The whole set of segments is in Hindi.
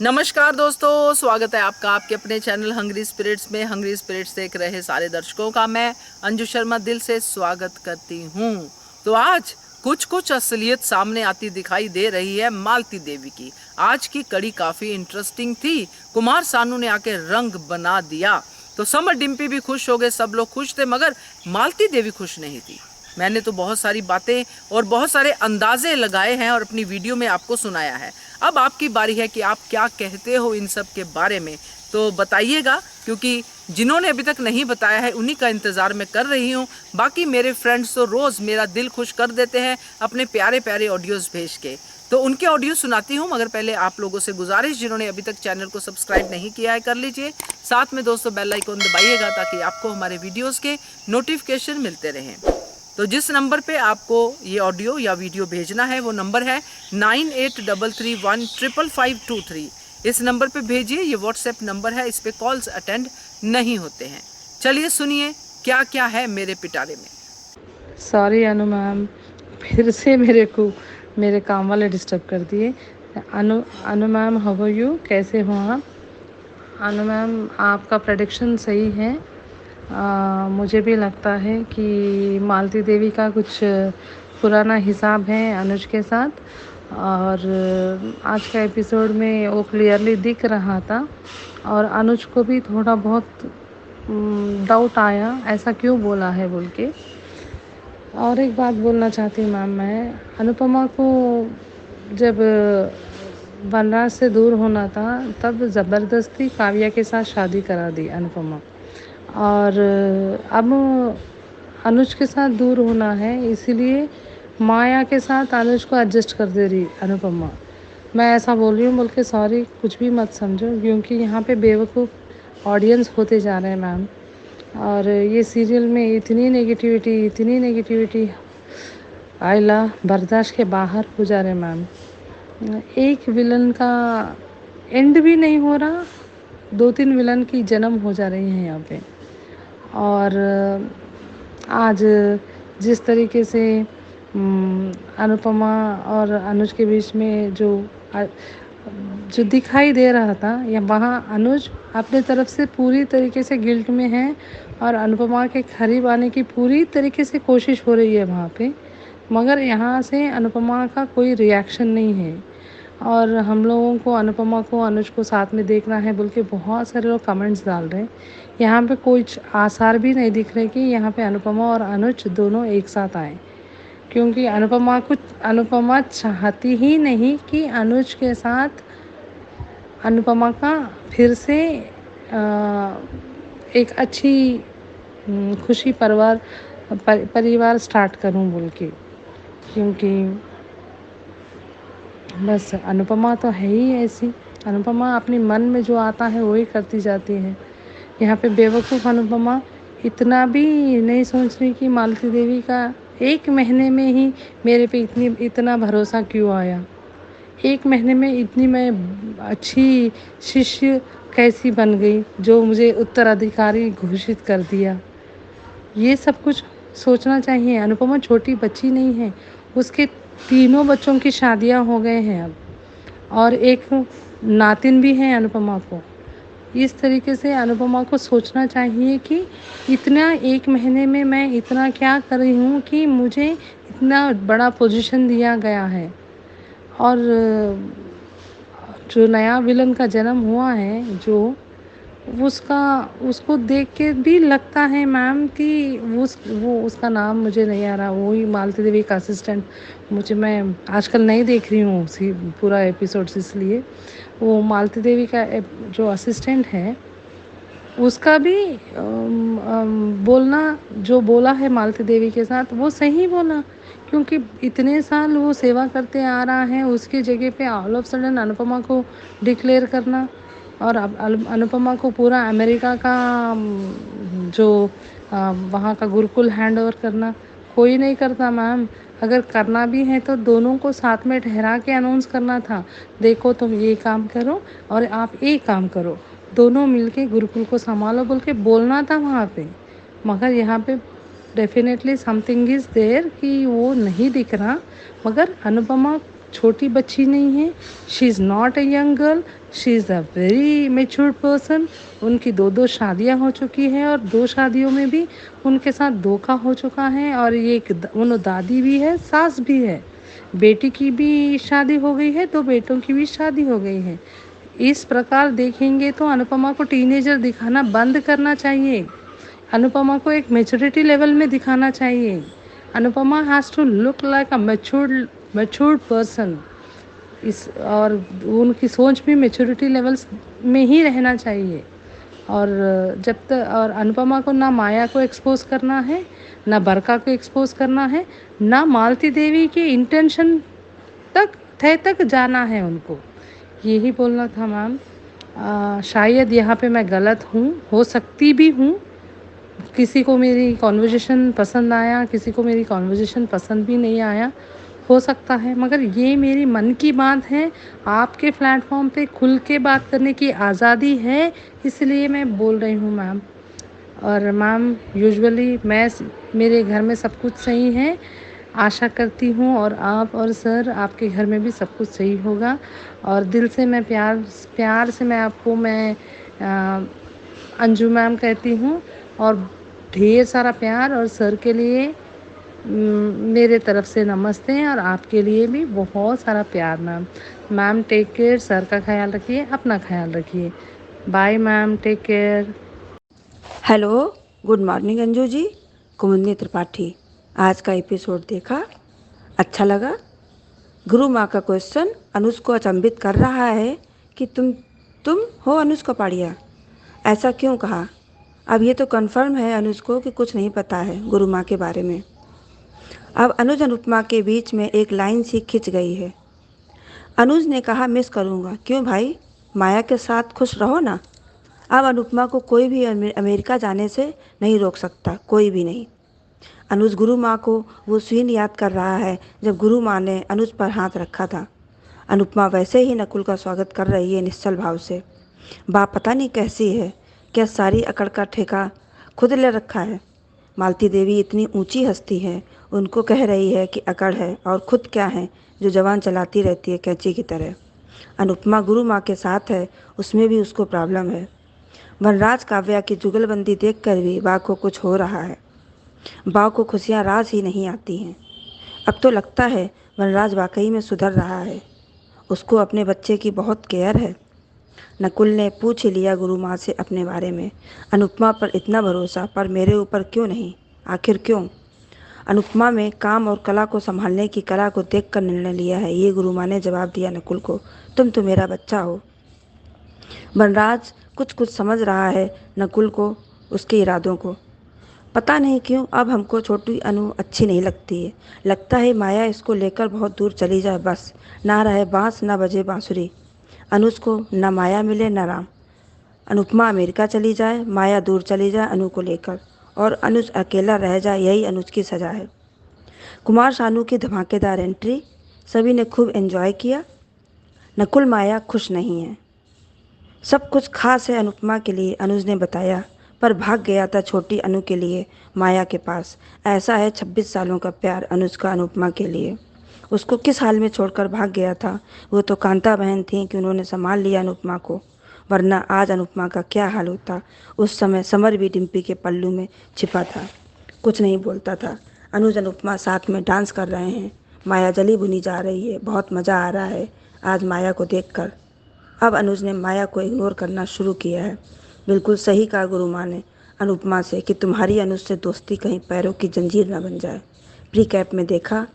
नमस्कार दोस्तों, स्वागत है आपका आपके अपने चैनल हंग्री स्पिरिट्स में। हंग्री स्पिरिट्स देख रहे सारे दर्शकों का मैं अंजू शर्मा दिल से स्वागत करती हूँ। तो आज कुछ कुछ असलियत सामने आती दिखाई दे रही है मालती देवी की। आज की कड़ी काफी इंटरेस्टिंग थी। कुमार सानू ने आके रंग बना दिया तो समर डिम्पी भी खुश हो गए, सब लोग खुश थे, मगर मालती देवी खुश नहीं थी। मैंने तो बहुत सारी बातें और बहुत सारे अंदाजे लगाए हैं और अपनी वीडियो में आपको सुनाया है। अब आपकी बारी है कि आप क्या कहते हो इन सब के बारे में, तो बताइएगा, क्योंकि जिन्होंने अभी तक नहीं बताया है उन्हीं का इंतज़ार मैं कर रही हूँ। बाकी मेरे फ्रेंड्स तो रोज़ मेरा दिल खुश कर देते हैं अपने प्यारे प्यारे ऑडियोज़ भेज के, तो उनके ऑडियो सुनाती हूँ। मगर पहले आप लोगों से गुजारिश, जिन्होंने अभी तक चैनल को सब्सक्राइब नहीं किया है कर लीजिए। साथ में दोस्तों बेल आइकन दबाइएगा ताकि आपको हमारे वीडियोज़ के नोटिफिकेशन मिलते रहें। तो जिस नंबर पे आपको ये ऑडियो या वीडियो भेजना है वो नंबर है 9833155523। इस नंबर पे भेजिए, ये व्हाट्सएप नंबर है, इस पे कॉल्स अटेंड नहीं होते हैं। चलिए सुनिए क्या क्या है मेरे पिटारे में। सॉरी अनु मैम, फिर से मेरे काम वाले डिस्टर्ब कर दिए। अनु मैम, हाउ आर यू, कैसे हो आप? अनु मैम, आपका प्रेडिक्शन सही है। मुझे भी लगता है कि मालती देवी का कुछ पुराना हिसाब है अनुज के साथ, और आज का एपिसोड में वो क्लियरली दिख रहा था। और अनुज को भी थोड़ा बहुत डाउट आया, ऐसा क्यों बोला है बोल के। और एक बात बोलना चाहती हूँ मैम, मैं अनुपमा को जब वनराज से दूर होना था तब ज़बरदस्ती काव्या के साथ शादी करा दी अनुपमा, और अब अनुज के साथ दूर होना है, इसीलिए माया के साथ अनुज को एडजस्ट कर दे रही अनुपमा। मैं ऐसा बोल रही हूँ बोल के सॉरी, कुछ भी मत समझो, क्योंकि यहाँ पे बेवकूफ़ ऑडियंस होते जा रहे हैं मैम। और ये सीरियल में इतनी नेगेटिविटी आइला बर्दाश्त के बाहर हो जा रहे मैम। एक विलन का एंड भी नहीं हो रहा, 2-3 विलन की जन्म हो जा रही हैं यहाँ पे। और आज जिस तरीके से अनुपमा और अनुज के बीच में जो दिखाई दे रहा था, या वहाँ अनुज अपने तरफ से पूरी तरीके से गिल्ट में है और अनुपमा के करीब आने की पूरी तरीके से कोशिश हो रही है वहाँ पे, मगर यहाँ से अनुपमा का कोई रिएक्शन नहीं है। और हम लोगों को अनुपमा को अनुज को साथ में देखना है बोल के बहुत सारे लोग कमेंट्स डाल रहे हैं। यहाँ पे कोई आसार भी नहीं दिख रहे कि यहाँ पे अनुपमा और अनुज दोनों एक साथ आए, क्योंकि अनुपमा चाहती ही नहीं कि अनुज के साथ अनुपमा का फिर से एक अच्छी खुशी परिवार स्टार्ट करूं बोल के। क्योंकि बस अनुपमा तो है ही ऐसी, अनुपमा अपने मन में जो आता है वही करती जाती है। यहाँ पे बेवकूफ़ अनुपमा इतना भी नहीं सोच रही कि मालती देवी का 1 महीने में ही मेरे पे इतना भरोसा क्यों आया, 1 महीने में इतनी मैं अच्छी शिष्य कैसी बन गई जो मुझे उत्तराधिकारी घोषित कर दिया। ये सब कुछ सोचना चाहिए। अनुपमा छोटी बच्ची नहीं है, उसके 3 बच्चों की शादियां हो गए हैं अब, और एक नातिन भी है अनुपमा को। इस तरीके से अनुपमा को सोचना चाहिए कि इतना 1 महीने में मैं इतना क्या कर रही हूँ कि मुझे इतना बड़ा पोजीशन दिया गया है। और जो नया विलन का जन्म हुआ है, जो उसको देख के भी लगता है मैम कि उसका नाम मुझे नहीं आ रहा, वही मालती देवी का असिस्टेंट, मैं आजकल नहीं देख रही हूँ उसी पूरा एपिसोड्स, इसलिए वो मालती देवी का जो असिस्टेंट है उसका भी बोलना, जो बोला है मालती देवी के साथ वो सही बोला, क्योंकि इतने साल वो सेवा करते आ रहा है, उसकी जगह पे ऑल ऑफ सडन अनुपमा को डिक्लेयर करना और अनुपमा को पूरा अमेरिका का जो वहाँ का गुरुकुल हैंड ओवर करना, कोई नहीं करता मैम। अगर करना भी है तो दोनों को साथ में ठहरा के अनाउंस करना था, देखो तुम ये काम करो और आप ये काम करो, दोनों मिलके गुरुकुल को संभालो बोल के बोलना था वहाँ पे। मगर यहाँ पे डेफिनेटली समथिंग इज़ देयर कि वो नहीं दिख रहा। मगर अनुपमा छोटी बच्ची नहीं है, she is not a young girl, she is a very matured person. उनकी 2-2 शादियां हो चुकी हैं और 2 शादियों में भी उनके साथ धोखा हो चुका है, और ये एक उन दादी भी है, सास भी है। बेटी की भी शादी हो गई है, 2 बेटों की भी शादी हो गई है। इस प्रकार देखेंगे तो अनुपमा को टीनेजर दिखाना बंद करना चाहिए। अनुपमा को एक मैच्योरिटी लेवल में दिखाना चाहिए। Anupama has to look like a matured person. इस और उनकी सोच भी मैच्योरिटी लेवल्स में ही रहना चाहिए। और जब तक और अनुपमा को ना माया को एक्सपोज करना है, ना बरका को एक्सपोज करना है, ना मालती देवी के इंटेंशन तक तह तक जाना है उनको। यही बोलना था मैम। शायद यहाँ पे मैं गलत हूँ, हो सकती भी हूँ। किसी को मेरी कॉन्वर्जेशन पसंद आया, किसी को मेरी कॉन्वर्जेशन पसंद भी नहीं आया, हो सकता है, मगर ये मेरी मन की बात है। आपके प्लेटफॉर्म पे खुल के बात करने की आज़ादी है, इसलिए मैं बोल रही हूँ मैम। और मैम यूजुअली मेरे घर में सब कुछ सही है, आशा करती हूँ, और आप और सर आपके घर में भी सब कुछ सही होगा। और दिल से मैं प्यार से मैं आपको अंजू मैम कहती हूँ, और ढेर सारा प्यार, और सर के लिए मेरे तरफ से नमस्ते, और आपके लिए भी बहुत सारा प्यार ma'am. Ma'am take care, sir का ख्याल रखिए, अपना ख्याल रखिए। Bye ma'am, take care. Hello, good morning Anju ji. Kumudini Tripathi. आज का एपिसोड देखा, अच्छा लगा। गुरु माँ का क्वेश्चन अनुज को अचंभित कर रहा है कि तुम हो अनुज कपाड़िया, ऐसा क्यों कहा। अब ये तो कंफर्म है अनुज को कि कुछ नहीं पता है गुरु माँ के बारे में। अब अनुज अनुपमा के बीच में एक लाइन सी खिंच गई है। अनुज ने कहा मिस करूँगा, क्यों भाई, माया के साथ खुश रहो ना। अब अनुपमा को कोई भी अमेरिका जाने से नहीं रोक सकता, कोई भी नहीं। अनुज गुरु माँ को वो सीन याद कर रहा है जब गुरु माँ ने अनुज पर हाथ रखा था। अनुपमा वैसे ही नकुल का स्वागत कर रही है निश्चल भाव से। बाप पता नहीं कैसी है, क्या सारी अकड़ का ठेका खुद ले रखा है। मालती देवी इतनी ऊंची हस्ती है, उनको कह रही है कि अकड़ है, और खुद क्या है जो जवान चलाती रहती है कैंची की तरह। अनुपमा गुरु माँ के साथ है, उसमें भी उसको प्रॉब्लम है। वनराज काव्या की जुगलबंदी देखकर भी बा को कुछ हो रहा है। बा को खुशियाँ राज ही नहीं आती हैं। अब तो लगता है वनराज वाकई में सुधर रहा है, उसको अपने बच्चे की बहुत केयर है। नकुल ने पूछ ही लिया गुरु माँ से अपने बारे में। अनुपमा पर इतना भरोसा, पर मेरे ऊपर क्यों नहीं, आखिर क्यों। अनुपमा में काम और कला को संभालने की कला को देखकर निर्णय लिया है, ये गुरु माँ ने जवाब दिया नकुल को। तुम तो मेरा बच्चा हो। वनराज कुछ कुछ समझ रहा है नकुल को, उसके इरादों को। पता नहीं क्यों अब हमको छोटी अनु अच्छी नहीं लगती है। लगता है माया इसको लेकर बहुत दूर चली जाए, बस ना रहे बांस ना बजे बांसुरी। अनुज को न माया मिले न राम। अनुपमा अमेरिका चली जाए, माया दूर चली जाए अनु को लेकर, और अनुज अकेला रह जाए, यही अनुज की सजा है। कुमार शानू की धमाकेदार एंट्री, सभी ने खूब एंजॉय किया। नकुल माया खुश नहीं है। सब कुछ खास है अनुपमा के लिए, अनुज ने बताया, पर भाग गया था छोटी अनु के लिए माया के पास। ऐसा है 26 सालों का प्यार अनुज का अनुपमा के लिए। उसको किस हाल में छोड़कर भाग गया था। वो तो कांता बहन थी कि उन्होंने संभाल लिया अनुपमा को, वरना आज अनुपमा का क्या हाल होता। उस समय समर भी डिम्पी के पल्लू में छिपा था, कुछ नहीं बोलता था। अनुज अनुपमा साथ में डांस कर रहे हैं, माया जली भुनी जा रही है, बहुत मज़ा आ रहा है आज माया को देखकर। अब अनुज ने माया को इग्नोर करना शुरू किया है। बिल्कुल सही कहा गुरु माँ ने अनुपमा से कि तुम्हारी अनुज से दोस्ती कहीं पैरों की जंजीर न बन जाए। प्री कैप में देखा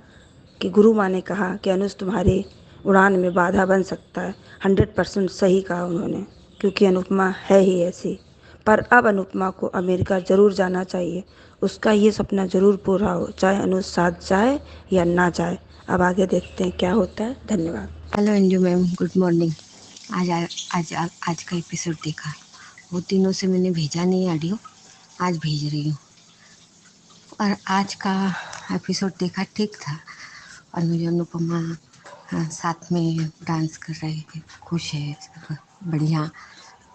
कि गुरु माँ ने कहा कि अनुज तुम्हारी उड़ान में बाधा बन सकता है। 100% सही कहा उन्होंने, क्योंकि अनुपमा है ही ऐसी। पर अब अनुपमा को अमेरिका ज़रूर जाना चाहिए, उसका ये सपना ज़रूर पूरा हो, चाहे अनुज साथ जाए या ना जाए। अब आगे देखते हैं क्या होता है। धन्यवाद। Hello Anju ma'am, good morning. आज का एपिसोड देखा, वो दिनों से मैंने भेजा नहीं ऑडियो, आज भेज रही हूँ। और आज का एपिसोड देखा, ठीक था। और मुझे अनुपमा साथ में डांस कर रहे थे, खुश है, सब बढ़िया।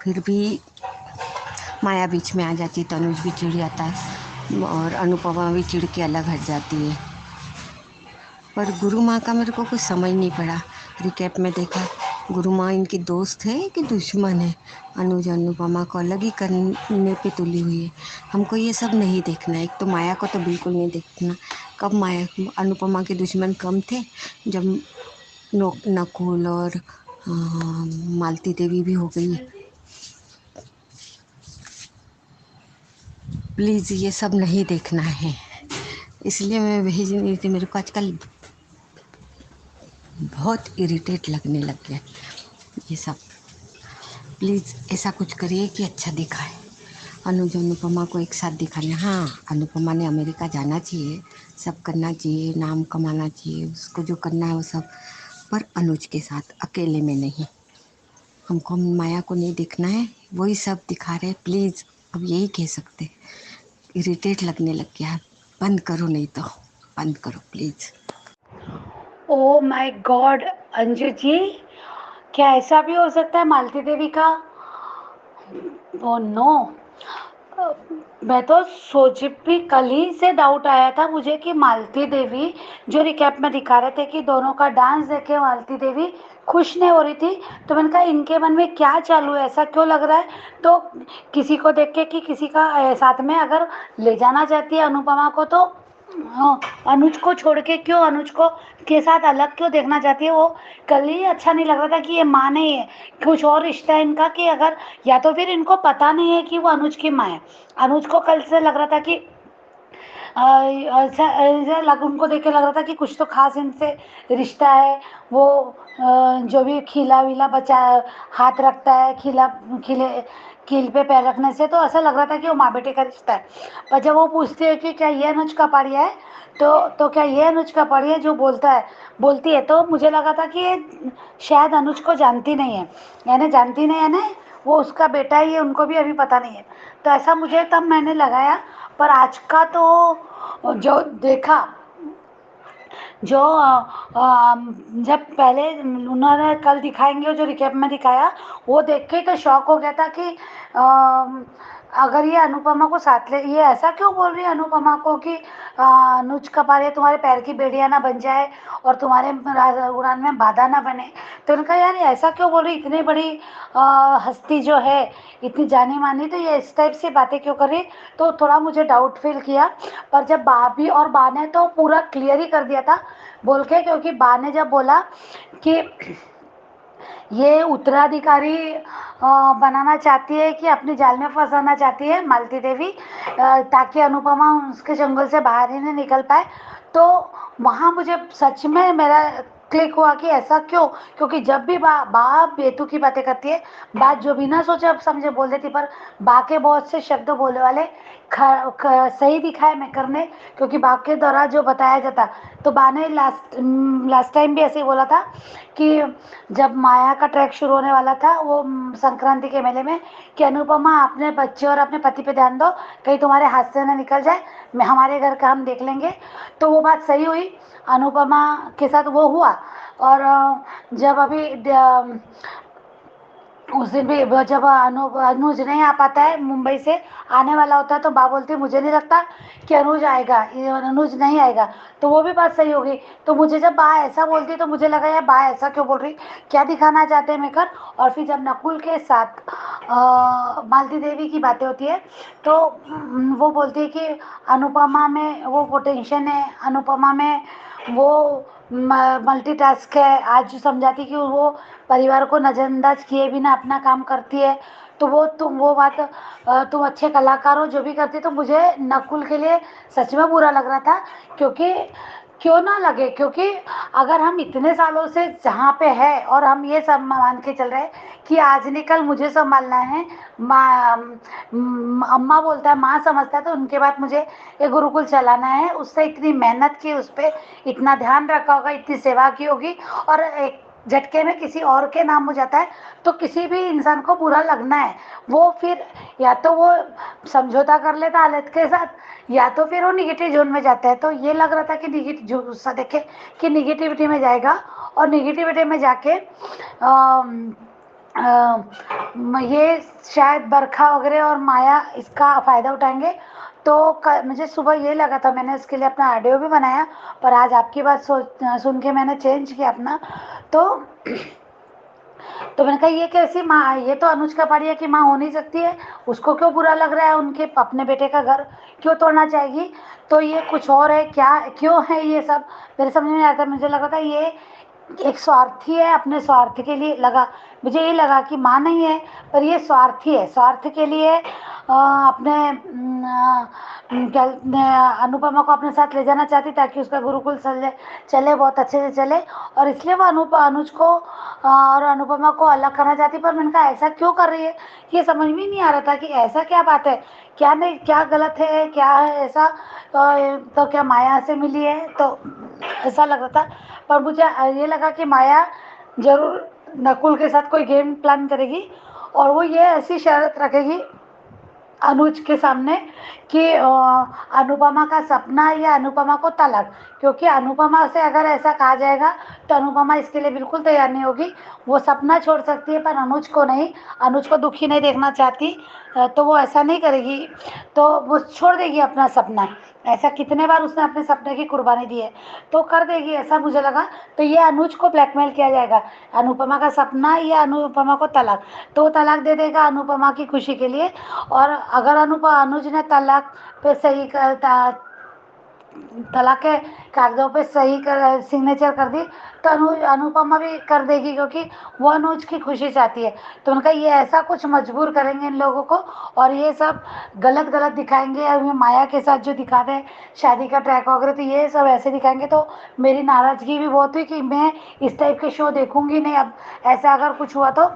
फिर भी माया बीच में आ जाती तो अनुज भी चिढ़ जाता है, और अनुपमा भी चिढ़ के अलग हट जाती है। पर गुरु माँ का मेरे को कुछ समझ नहीं पड़ा। रिकैप में देखा गुरु माँ इनकी दोस्त है कि दुश्मन है। अनुज अनुपमा को अलग ही करने पे तुली हुई है। हमको ये सब नहीं देखना है। एक तो माया को तो बिल्कुल नहीं देखना। कब माया अनुपमा के दुश्मन कम थे, जब नकुल और मालती देवी भी हो गई। प्लीज़ ये सब नहीं देखना है, इसलिए मैं भेज नहीं थी। मेरे को आजकल बहुत इरिटेट लगने लग गया ये सब। प्लीज़ ऐसा कुछ करिए कि अच्छा दिखाए। अनुज अनुपमा को एक साथ दिखाने। हाँ, अनुपमा ने अमेरिका जाना चाहिए, सब करना चाहिए, नाम कमाना चाहिए, उसको जो करना है वो सब, पर अनुज के साथ, अकेले में नहीं। हमको माया को नहीं देखना है, वही सब दिखा रहे। प्लीज़ अब यही कह सकते। इरिटेट लगने लग गया। बंद करो, नहीं तो बंद करो please. Oh my god Anju ji, क्या ऐसा भी हो सकता है मालती देवी का? ओ नो, मैं तो सोच भी, कल ही से डाउट आया था मुझे कि मालती देवी, जो रिकैप में दिखा रहे थे कि दोनों का डांस देखे मालती देवी खुश नहीं हो रही थी, तो मैंने कहा इनके मन में क्या चालू है, ऐसा क्यों लग रहा है? तो किसी को देख के कि किसी का साथ में अगर ले जाना चाहती है अनुपमा को, तो अनुज को छोड़ के क्यों, अनुज को के साथ अलग क्यों देखना चाहती है वो? कल ही अच्छा नहीं लग रहा था कि ये माँ नहीं है, कुछ और रिश्ता है इनका, कि अगर या तो फिर इनको पता नहीं है कि वो अनुज की माँ है। अनुज को कल से लग रहा था कि उनको देख के लग रहा था कि कुछ तो खास इनसे रिश्ता है। वो जो भी खिला विला बचा हाथ रखता है, खिले कील पे पैर रखने से, तो ऐसा लग रहा था कि वो माँ बेटे का रिश्ता है। पर जब वो पूछती है कि क्या ये अनुज का पाड़िया है, तो क्या ये अनुज का पाड़िया है, जो बोलती है, तो मुझे लगा था कि ये शायद अनुज को जानती नहीं है, यानी जानती नहीं है ना, वो उसका बेटा है, ये उनको भी अभी पता नहीं है। तो ऐसा मुझे तब मैंने लगाया। पर आज का तो जो देखा, जो जब पहले उन्होंने कल दिखाएंगे, जो रिकैप में दिखाया, वो देख के तो शॉक हो गया था कि अगर ये अनुपमा को साथ ले, ये ऐसा क्यों बोल रही है अनुपमा को कि अनुज कपाड़िया तुम्हारे पैर की बेड़िया ना बन जाए और तुम्हारे उड़ान में बाधा ना बने। तो उनका यार ये ऐसा क्यों बोल रही, इतनी बड़ी हस्ती जो है, इतनी जानी मानी, तो ये इस टाइप से बातें क्यों कर रही? तो थोड़ा मुझे डाउट फील किया। पर जब भाभी और बा ने तो पूरा क्लियर ही कर दिया था बोल के, क्योंकि बा ने जब बोला कि ये उत्तराधिकारी बनाना चाहती है, कि अपनी जाल में फंसाना चाहती है मालती देवी, ताकि अनुपमा उसके जंगल से बाहर ही नहीं निकल पाए, तो वहाँ मुझे सच में मेरा क्लिक हुआ कि ऐसा क्यों? क्योंकि जब भी बा बेतु की बातें करती है, बात जो बिना सोचे अब समझे बोल देती, पर बा के बहुत से शब्द बोलने वाले सही दिखाए मैं करने, क्योंकि बा के द्वारा जो बताया जाता, तो बा ने लास्ट टाइम भी ऐसे ही बोला था कि जब माया का ट्रैक शुरू होने वाला था, वो संक्रांति के मेले में, कि अनुपमा अपने बच्चे और अपने पति पे ध्यान दो, कहीं तुम्हारे हाथ से ना निकल जाए, मैं हमारे घर का हम देख लेंगे। तो वो बात सही हुई, अनुपमा के साथ वो हुआ। और जब अभी उस दिन भी जब अनुज नहीं आ पाता है, मुंबई से आने वाला होता है, तो बा बोलती है मुझे नहीं लगता कि अनुज आएगा, ये अनुज नहीं आएगा। तो वो भी बात सही होगी। तो मुझे जब बा ऐसा बोलती तो मुझे लगा यार बा ऐसा क्यों बोल रही, क्या दिखाना चाहते हैं मेकर। और फिर जब नकुल के साथ मालती देवी की बातें होती है, तो वो बोलती है कि अनुपमा में वो पोटेंशियल है, अनुपमा में वो मल्टीटास्क है। आज समझाती कि वो परिवार को नज़रअंदाज किए बिना अपना काम करती है। तो वो बात तुम अच्छे कलाकार हो जो भी करती, तो मुझे नकुल के लिए सच में बुरा लग रहा था। क्योंकि क्यों ना लगे, क्योंकि अगर हम इतने सालों से जहाँ पे है और हम ये सब मान के चल रहे हैं कि आज निकल मुझे संभालना है, माँ अम्मा बोलता है, माँ समझता है, तो उनके बाद मुझे ये गुरुकुल चलाना है, उससे इतनी मेहनत की, उस पर इतना ध्यान रखा होगा, इतनी सेवा की होगी, और एक झटके में किसी और के नाम हो जाता है, तो किसी भी इंसान को बुरा लगना है। वो फिर या तो वो समझौता कर लेता हालत के साथ, या तो फिर वो निगेटिव जोन में जाता है। तो ये लग रहा था कि निगेटिव जो गुस्सा देखे कि निगेटिविटी में जाएगा, और निगेटिविटी में जाके ये शायद बरखा वगैरह और माया इसका फ़ायदा उठाएंगे। तो मुझे सुबह ये लगा था, मैंने इसके लिए अपना ऑडियो भी बनाया, पर आज आपकी बात सुन के मैंने चेंज किया अपना। तो मैंने कहा ये कैसी माँ, ये तो अनुज कापड़िया की माँ हो नहीं सकती है, उसको क्यों बुरा लग रहा है, उनके अपने बेटे का घर क्यों तोड़ना चाहेगी, तो ये कुछ और है क्या, क्यों है ये सब, मेरे समझ में नहीं आता। मुझे लगा था ये एक स्वार्थी है, अपने स्वार्थ के लिए लगा, मुझे ये लगा कि माँ नहीं है पर ये स्वार्थी है, स्वार्थ के लिए अपने अनुपमा को अपने साथ ले जाना चाहती ताकि उसका गुरुकुल चले बहुत अच्छे से चले, और इसलिए वो अनुज को और अनुपमा को अलग करना चाहती। पर मैंने कहा ऐसा क्यों कर रही है, ये समझ में नहीं आ रहा था कि ऐसा क्या बात है, क्या नहीं, क्या गलत है, क्या है ऐसा, तो क्या माया से मिली है, तो ऐसा लग रहा था। पर मुझे ये लगा कि माया जरूर नकुल के साथ कोई गेम प्लान करेगी, और वो ये ऐसी शर्त रखेगी अनुज के सामने कि अनुपमा का सपना या अनुपमा को तलाक, क्योंकि अनुपमा से अगर ऐसा कहा जाएगा तो अनुपमा इसके लिए बिल्कुल तैयार नहीं होगी। वो सपना छोड़ सकती है पर अनुज को नहीं, अनुज को दुखी नहीं देखना चाहती, तो वो ऐसा नहीं करेगी, तो वो छोड़ देगी अपना सपना। ऐसा कितने बार उसने अपने सपने की कुर्बानी दी है, तो कर देगी, ऐसा मुझे लगा। तो ये अनुज को ब्लैकमेल किया जाएगा, अनुपमा का सपना या अनुपमा को तलाक, तो तलाक दे देगा अनुपमा की खुशी के लिए। और अगर अनुज ने तलाक पे सही तलाक के कागजों पे सही कर सिग्नेचर कर दी, तो अनुपमा भी कर देगी, क्योंकि वो अनुज की खुशी चाहती है। तो उनका ये ऐसा कुछ मजबूर करेंगे इन लोगों को, और ये सब गलत गलत दिखाएंगे, और ये माया के साथ जो दिखाते हैं शादी का ट्रैक वगैरह, तो ये सब ऐसे दिखाएंगे। तो मेरी नाराज़गी भी बहुत हुई कि मैं इस टाइप के शो देखूंगी नहीं अब, ऐसा अगर कुछ हुआ तो।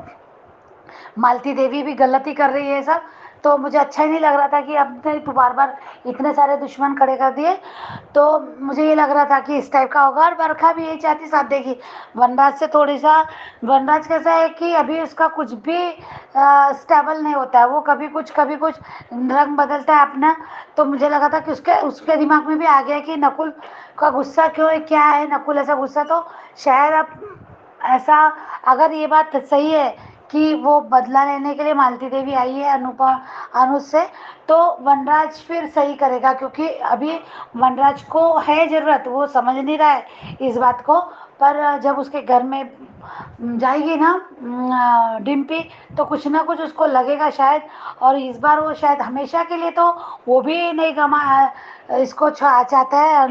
मालती देवी भी गलत ही कर रही है सब, तो मुझे अच्छा ही नहीं लग रहा था कि अब तो बार बार इतने सारे दुश्मन खड़े कर दिए, तो मुझे ये लग रहा था कि इस टाइप का होगा। और बरखा भी यही चाहती साथ देगी वनराज से, थोड़ी सा वनराज कैसा है कि अभी उसका कुछ भी स्टेबल नहीं होता है, वो कभी कुछ रंग बदलता है अपना। तो मुझे लगा था कि उसके दिमाग में भी आ गया कि नकुल का गुस्सा क्यों है, क्या है नकुल ऐसा गुस्सा, तो शायद अब ऐसा, अगर ये बात सही है कि वो बदला लेने के लिए मालती देवी आई है अनुज से, तो वनराज फिर सही करेगा, क्योंकि अभी वनराज को है ज़रूरत, वो समझ नहीं रहा है इस बात को। पर जब उसके घर में जाएगी ना डिम्पी, तो कुछ ना कुछ उसको लगेगा शायद, और इस बार वो शायद हमेशा के लिए तो वो भी नहीं इसको चाहता है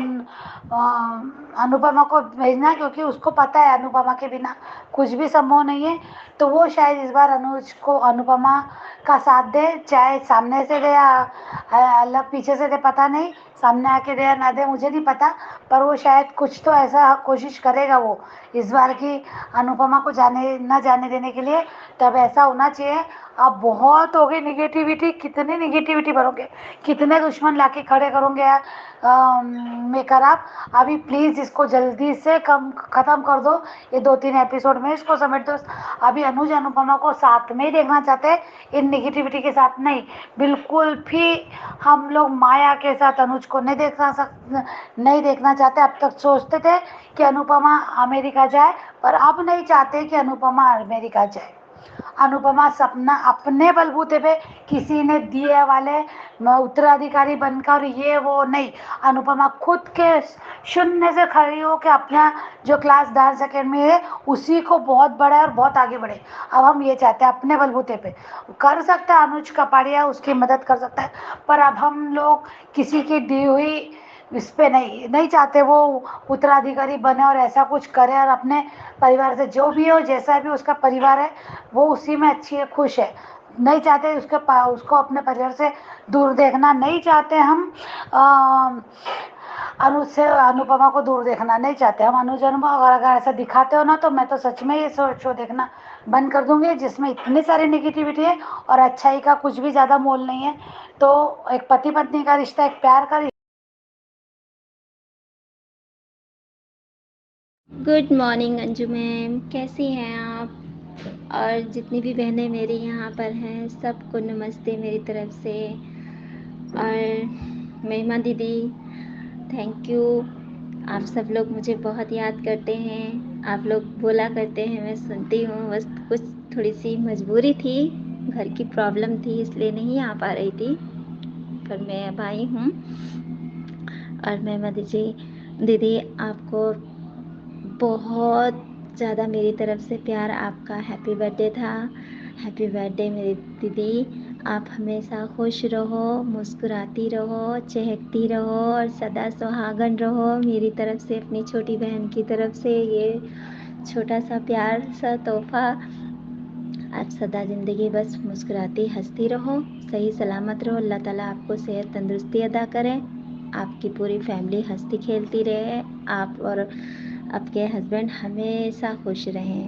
अनुपमा को भेजना, क्योंकि उसको पता है अनुपमा के बिना कुछ भी संभव नहीं है। तो वो शायद इस बार अनुज को अनुपमा का साथ दे, चाहे सामने से दे या अलग पीछे से दे, पता नहीं, सामने आके दे या ना दे मुझे नहीं पता, पर वो शायद कुछ तो ऐसा कोशिश करेगा वो इस बार की अनुपमा को न जाने देने के लिए। तब ऐसा होना चाहिए। अब बहुत हो गई निगेटिविटी, कितनी निगेटिविटी भरोगे, कितने दुश्मन लाके खड़े करोगे मेकर आप। अभी प्लीज़ इसको जल्दी से ख़त्म कर दो, ये 2-3 एपिसोड में इसको समेट दो। अभी अनुज अनुपमा को साथ में ही देखना चाहते हैं, इन निगेटिविटी के साथ नहीं, बिल्कुल भी हम लोग माया के साथ अनुज को नहीं देखना चाहते। अब तक सोचते थे कि अनुपमा अमेरिका जाए, पर अब नहीं चाहते कि अनुपमा अमेरिका जाए। अनुपमा सपना अपने बलबूते पे, किसी ने दिए वाले उत्तराधिकारी बनकर ये वो नहीं, अनुपमा खुद के शून्य से खड़ी हो के अपना जो क्लास डांस अकेडमी है उसी को बहुत बड़ा और बहुत आगे बढ़े। अब हम ये चाहते हैं अपने बलबूते पे, कर सकता है अनुज कापड़िया, उसकी मदद कर सकता है, पर अब हम लोग किसी की दी हुई इस पे नहीं चाहते वो उत्तराधिकारी बने और ऐसा कुछ करे, और अपने परिवार से जो भी हो, जैसा भी उसका परिवार है, वो उसी में अच्छी है, खुश है। नहीं चाहते उसको अपने परिवार से दूर देखना, नहीं चाहते हम अनुज से अनुपमा को दूर देखना नहीं चाहते हम। अनुज अनुपमा अगर ऐसा दिखाते हो ना, तो मैं तो सच में ये शो देखना बंद कर दूंगी, जिसमें इतनी सारी नेगेटिविटी है और अच्छाई का कुछ भी ज़्यादा मोल नहीं है। तो एक पति पत्नी का रिश्ता, एक प्यार का गुड मॉर्निंग अंजू मैम, कैसी हैं आप? और जितनी भी बहनें मेरी यहाँ पर हैं सबको नमस्ते मेरी तरफ से। और महिमा दीदी, थैंक यू। आप सब लोग मुझे बहुत याद करते हैं, आप लोग बोला करते हैं, मैं सुनती हूँ। बस कुछ थोड़ी सी मजबूरी थी, घर की प्रॉब्लम थी, इसलिए नहीं आ पा रही थी। पर मैं अब आई हूँ। और महिमा दीदी आपको बहुत ज़्यादा मेरी तरफ से प्यार। आपका हैप्पी बर्थडे था। हैप्पी बर्थडे मेरी दीदी। आप हमेशा खुश रहो, मुस्कुराती रहो, चहकती रहो और सदा सुहागन रहो। मेरी तरफ से, अपनी छोटी बहन की तरफ से ये छोटा सा प्यार सा तोहफा। आप सदा ज़िंदगी बस मुस्कुराती हंसती रहो, सही सलामत रहो। अल्लाह ताला आपको सेहत तंदुरुस्ती अदा करें, आपकी पूरी फैमिली हंसती खेलती रहे, आप और आपके हस्बैंड हमेशा खुश रहें।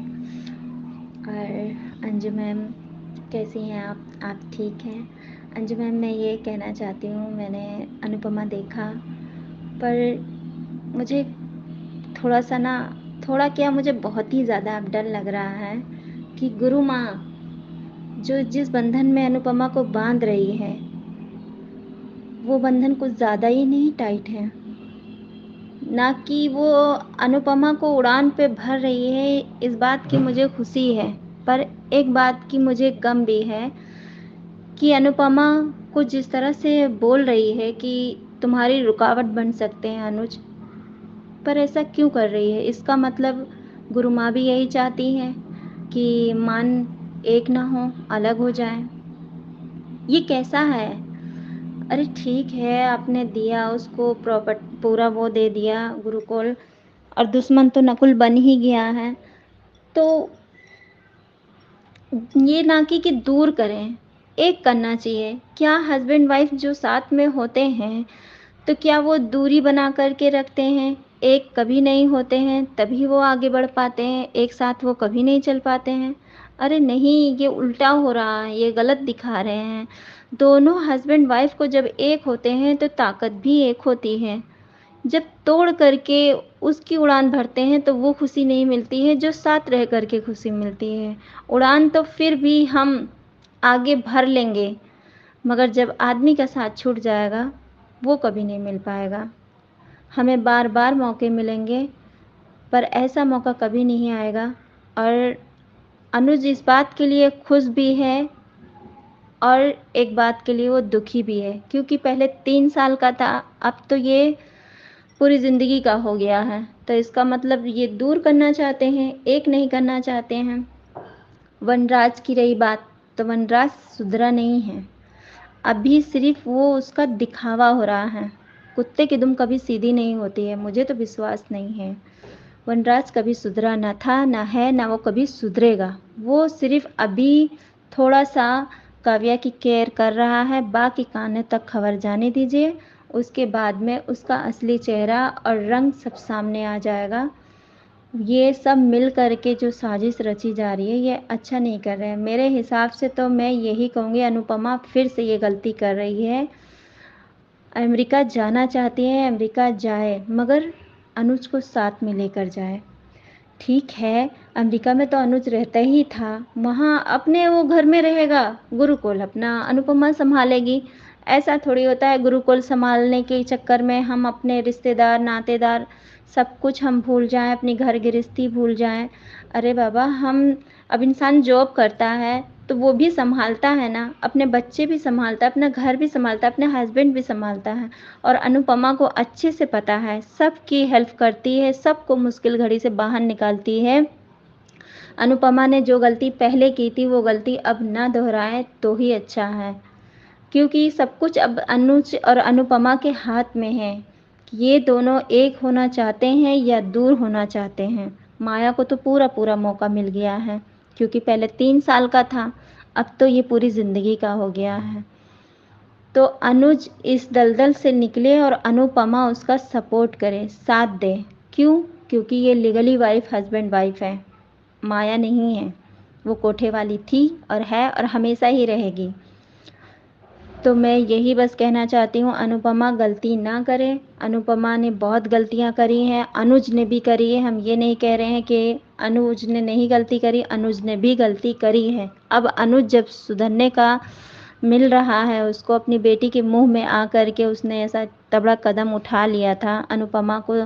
और अंजू मैम कैसी हैं आप ठीक हैं? अंजू मैम, मैं ये कहना चाहती हूँ, मैंने अनुपमा देखा, पर मुझे थोड़ा सा ना, थोड़ा क्या, मुझे बहुत ही ज़्यादा अब डर लग रहा है कि गुरु माँ जो जिस बंधन में अनुपमा को बांध रही है, वो बंधन कुछ ज़्यादा ही नहीं टाइट है। ना कि वो अनुपमा को उड़ान पे भर रही है, इस बात की मुझे खुशी है, पर एक बात की मुझे गम भी है कि अनुपमा को जिस तरह से बोल रही है कि तुम्हारी रुकावट बन सकते हैं अनुज, पर ऐसा क्यों कर रही है? इसका मतलब गुरु माँ भी यही चाहती है कि मान एक ना हो, अलग हो जाए। ये कैसा है? अरे ठीक है, आपने दिया उसको प्रॉपर्ट पूरा वो दे दिया गुरुकुल, और दुश्मन तो नकुल बन ही गया है, तो ये ना कि दूर करें, एक करना चाहिए। क्या हस्बैंड वाइफ जो साथ में होते हैं, तो क्या वो दूरी बना कर के रखते हैं? एक कभी नहीं होते हैं, तभी वो आगे बढ़ पाते हैं, एक साथ वो कभी नहीं चल पाते हैं। अरे नहीं, ये उल्टा हो रहा है, ये गलत दिखा रहे हैं। दोनों हस्बैंड वाइफ को जब एक होते हैं तो ताकत भी एक होती है। जब तोड़ करके उसकी उड़ान भरते हैं तो वो खुशी नहीं मिलती है जो साथ रह कर के खुशी मिलती है। उड़ान तो फिर भी हम आगे भर लेंगे, मगर जब आदमी का साथ छूट जाएगा, वो कभी नहीं मिल पाएगा। हमें बार बार मौके मिलेंगे, पर ऐसा मौका कभी नहीं आएगा। और अनुज इस बात के लिए खुश भी है, और एक बात के लिए वो दुखी भी है, क्योंकि पहले 3 साल का था, अब तो ये पूरी ज़िंदगी का हो गया है। तो इसका मतलब ये दूर करना चाहते हैं, एक नहीं करना चाहते हैं। वनराज की रही बात, तो वनराज सुधरा नहीं है, अभी सिर्फ वो उसका दिखावा हो रहा है। कुत्ते की दुम कभी सीधी नहीं होती है, मुझे तो विश्वास नहीं है। वनराज कभी सुधरा ना था, ना है, ना वो कभी सुधरेगा। वो सिर्फ अभी थोड़ा सा काव्या की केयर कर रहा है, बाकी कानों तक खबर जाने दीजिए, उसके बाद में उसका असली चेहरा और रंग सब सामने आ जाएगा। ये सब मिल करके जो साजिश रची जा रही है, ये अच्छा नहीं कर रहे हैं। मेरे हिसाब से तो मैं यही कहूँगी, अनुपमा फिर से ये गलती कर रही है। अमेरिका जाना चाहती है, अमेरिका जाए, मगर अनुज को साथ में लेकर जाए। ठीक है, अमेरिका में तो अनुज रहता ही था, वहाँ अपने वो घर में रहेगा, गुरुकुल अपना अनुपमा संभालेगी। ऐसा थोड़ी होता है, गुरुकुल संभालने के चक्कर में हम अपने रिश्तेदार नातेदार सब कुछ हम भूल जाएं, अपनी घर गृहस्थी भूल जाएं। अरे बाबा, हम अब इंसान जॉब करता है तो वो भी संभालता है ना, अपने बच्चे भी संभालता है, अपना घर भी संभालता है, अपने हस्बैंड भी संभालता है। और अनुपमा को अच्छे से पता है, सबकी हेल्प करती है, सबको मुश्किल घड़ी से बाहर निकालती है। अनुपमा ने जो गलती पहले की थी, वो गलती अब ना दोहराए तो ही अच्छा है, क्योंकि सब कुछ अब अनुज और अनुपमा के हाथ में है। ये दोनों एक होना चाहते हैं या दूर होना चाहते हैं। माया को तो पूरा पूरा मौका मिल गया है, क्योंकि पहले 3 साल का था, अब तो ये पूरी ज़िंदगी का हो गया है। तो अनुज इस दलदल से निकले और अनुपमा उसका सपोर्ट करे, साथ दे। क्यों? क्योंकि ये लीगली वाइफ हस्बैंड वाइफ है, माया नहीं है। वो कोठे वाली थी और है और हमेशा ही रहेगी। तो मैं यही बस कहना चाहती हूँ, अनुपमा गलती ना करे। अनुपमा ने बहुत गलतियाँ करी हैं, अनुज ने भी करी है। हम ये नहीं कह रहे हैं कि अनुज ने नहीं गलती करी, अनुज ने भी गलती करी है। अब अनुज जब सुधरने का मिल रहा है उसको, अपनी बेटी के मुंह में आ कर के उसने ऐसा तगड़ा कदम उठा लिया था, अनुपमा को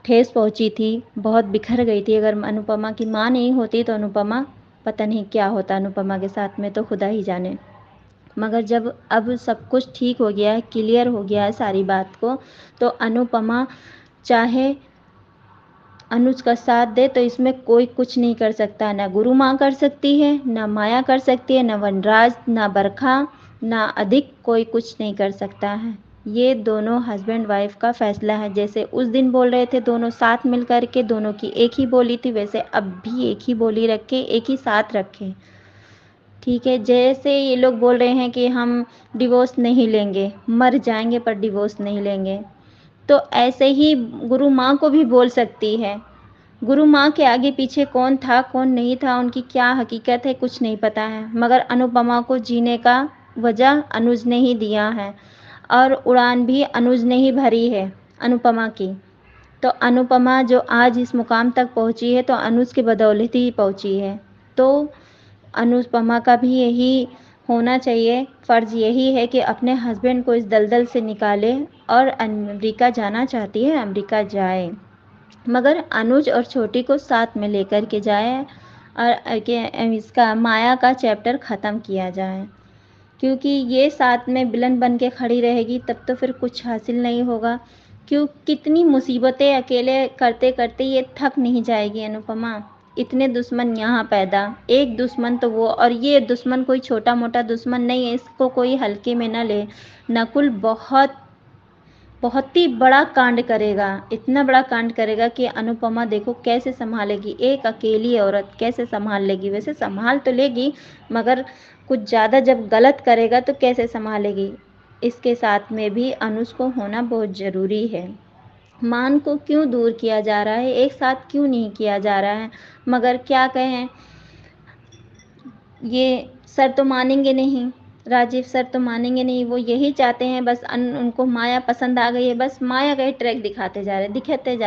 ठेस पहुंची थी, बहुत बिखर गई थी। अगर अनुपमा की माँ नहीं होती तो अनुपमा पता नहीं क्या होता अनुपमा के साथ में, तो खुदा ही जाने। मगर जब अब सब कुछ ठीक हो गया है, क्लियर हो गया है सारी बात को, तो अनुपमा चाहे अनुज का साथ दे तो इसमें कोई कुछ नहीं कर सकता। ना गुरु माँ कर सकती है, ना माया कर सकती है, ना वनराज, ना बरखा, ना अधिक, कोई कुछ नहीं कर सकता है। ये दोनों हस्बैंड वाइफ का फैसला है। जैसे उस दिन बोल रहे थे दोनों साथ मिल कर के, दोनों की एक ही बोली थी, वैसे अब भी एक ही बोली रखे, एक ही साथ रखें। ठीक है, जैसे ये लोग बोल रहे हैं कि हम डिवोर्स नहीं लेंगे, मर जाएंगे पर डिवोर्स नहीं लेंगे, तो ऐसे ही गुरु माँ को भी बोल सकती है। गुरु माँ के आगे पीछे कौन था कौन नहीं था, उनकी क्या हकीकत है, कुछ नहीं पता है, मगर अनुपमा को जीने का वजह अनुज ने ही दिया है और उड़ान भी अनुज ने ही भरी है अनुपमा की। तो अनुपमा जो आज इस मुकाम तक पहुंची है तो अनुज के बदौलत ही पहुंची है। तो अनुपमा का भी यही होना चाहिए, फ़र्ज़ यही है कि अपने हस्बैंड को इस दलदल से निकाले, और अमेरिका जाना चाहती है अमेरिका जाए, मगर अनुज और छोटी को साथ में लेकर के जाए और इसका माया का चैप्टर ख़त्म किया जाए। क्योंकि ये साथ में विलन बन के खड़ी रहेगी तब तो फिर कुछ हासिल नहीं होगा। कितनी मुसीबतें अकेले करते करते ये थक नहीं जाएगी अनुपमा। इतने दुश्मन यहाँ पैदा, एक दुश्मन तो वो, और ये दुश्मन कोई छोटा मोटा दुश्मन नहीं है, इसको कोई हल्के में न ले। नकुल बहुत ही बड़ा कांड करेगा, इतना बड़ा कांड करेगा कि अनुपमा देखो कैसे संभालेगी, एक अकेली औरत कैसे संभाल लेगी। वैसे संभाल तो लेगी, मगर कुछ ज़्यादा जब गलत करेगा तो कैसे संभालेगी। इसके साथ में भी अनुज को होना बहुत ज़रूरी है। मान को क्यों दूर किया जा रहा है, एक साथ क्यों नहीं किया जा रहा है, मगर क्या कहें, ये सर तो मानेंगे नहीं, राजीव सर तो मानेंगे नहीं। वो यही चाहते हैं बस, उनको माया पसंद आ गई है, बस माया का ही ट्रैक दिखाते जा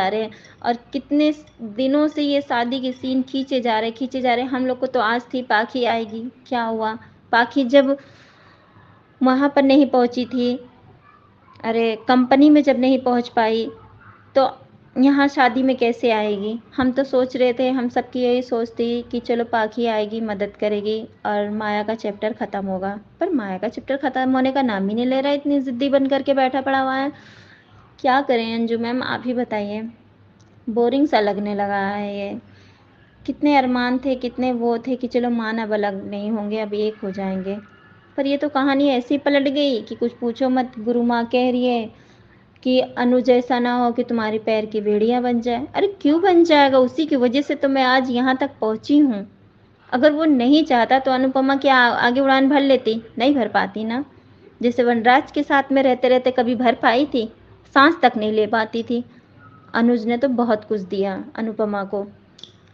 रहे हैं। और कितने दिनों से ये शादी के सीन खींचे जा रहे। हम लोग को तो आज थी पाखी आएगी, क्या हुआ, पाखी जब वहाँ पर नहीं पहुँची थी, अरे कंपनी में जब नहीं पहुँच पाई तो यहाँ शादी में कैसे आएगी। हम तो सोच रहे थे, हम सबकी यही सोच थी कि चलो पाखी आएगी, मदद करेगी और माया का चैप्टर ख़त्म होगा, पर माया का चैप्टर ख़त्म होने का नाम ही नहीं ले रहा है, इतनी ज़िद्दी बन करके बैठा पड़ा हुआ है। क्या करें अंजू मैम, आप ही बताइए, बोरिंग सा लगने लगा है ये। कितने अरमान थे, कितने वो थे कि चलो मान अब अलग नहीं होंगे, अब एक हो जाएंगे, पर ये तो कहानी ऐसी पलट गई कि कुछ पूछो मत। गुरु माँ कह रही है कि अनुज ऐसा ना हो कि तुम्हारे पैर की बेड़ियाँ बन जाए। अरे क्यों बन जाएगा, उसी की वजह से तो मैं आज यहाँ तक पहुँची हूँ। अगर वो नहीं चाहता तो अनुपमा क्या आगे उड़ान भर लेती, नहीं भर पाती ना। जैसे वनराज के साथ में रहते रहते कभी भर पाई थी, सांस तक नहीं ले पाती थी। अनुज ने तो बहुत कुछ दिया अनुपमा को।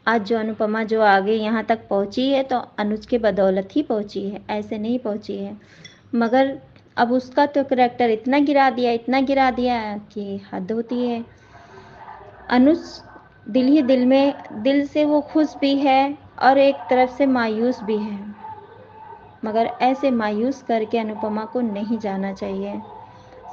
आज जो अनुपमा जो आगे यहाँ तक पहुँची है तो अनुज के बदौलत ही पहुँची है, ऐसे नहीं पहुँची है। मगर अब उसका तो करैक्टर इतना गिरा दिया कि हद होती है। अनुज दिल ही दिल में, दिल से वो खुश भी है और एक तरफ से मायूस भी है, मगर ऐसे मायूस करके अनुपमा को नहीं जाना चाहिए।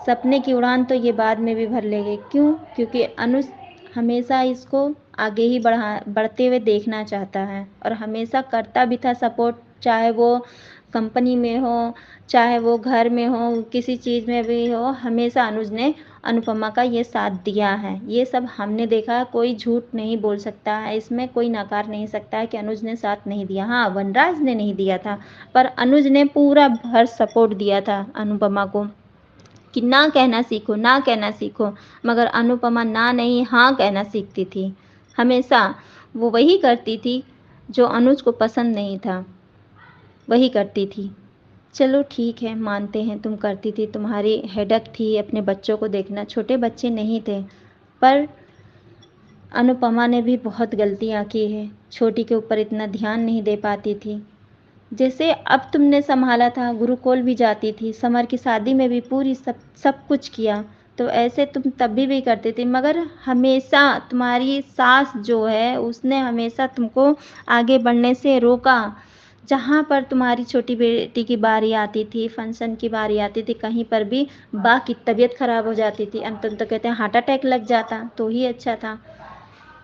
सपने की उड़ान तो ये बाद में भी भर लेंगे। क्यों? क्योंकि अनुज हमेशा इसको आगे ही बढ़ते हुए देखना चाहता है और हमेशा करता भी था सपोर्ट, चाहे वो कंपनी में हो, चाहे वो घर में हो, किसी चीज़ में भी हो, हमेशा अनुज ने अनुपमा का ये साथ दिया है। ये सब हमने देखा, कोई झूठ नहीं बोल सकता है, इसमें कोई नकार नहीं सकता है कि अनुज ने साथ नहीं दिया। हाँ, वनराज ने नहीं दिया था, पर अनुज ने पूरा भर सपोर्ट दिया था अनुपमा को कि ना कहना सीखो, मगर अनुपमा ना नहीं हाँ कहना सीखती थी। हमेशा वो वही करती थी जो अनुज को पसंद नहीं था, वही करती थी। चलो ठीक है, मानते हैं तुम करती थी, तुम्हारी हेडेक थी अपने बच्चों को देखना, छोटे बच्चे नहीं थे, पर अनुपमा ने भी बहुत गलतियाँ की है, छोटी के ऊपर इतना ध्यान नहीं दे पाती थी। जैसे अब तुमने संभाला था, गुरुकुल भी जाती थी, समर की शादी में भी पूरी सब कुछ किया, तो ऐसे तुम तब भी करती थी, मगर हमेशा तुम्हारी सास जो है उसने हमेशा तुमको आगे बढ़ने से रोका। जहाँ पर तुम्हारी छोटी बेटी की बारी आती थी, फंक्शन की बारी आती थी, कहीं पर भी बा की तबीयत खराब हो जाती थी, अंत तो कहते हैं हार्ट अटैक लग जाता तो ही अच्छा था।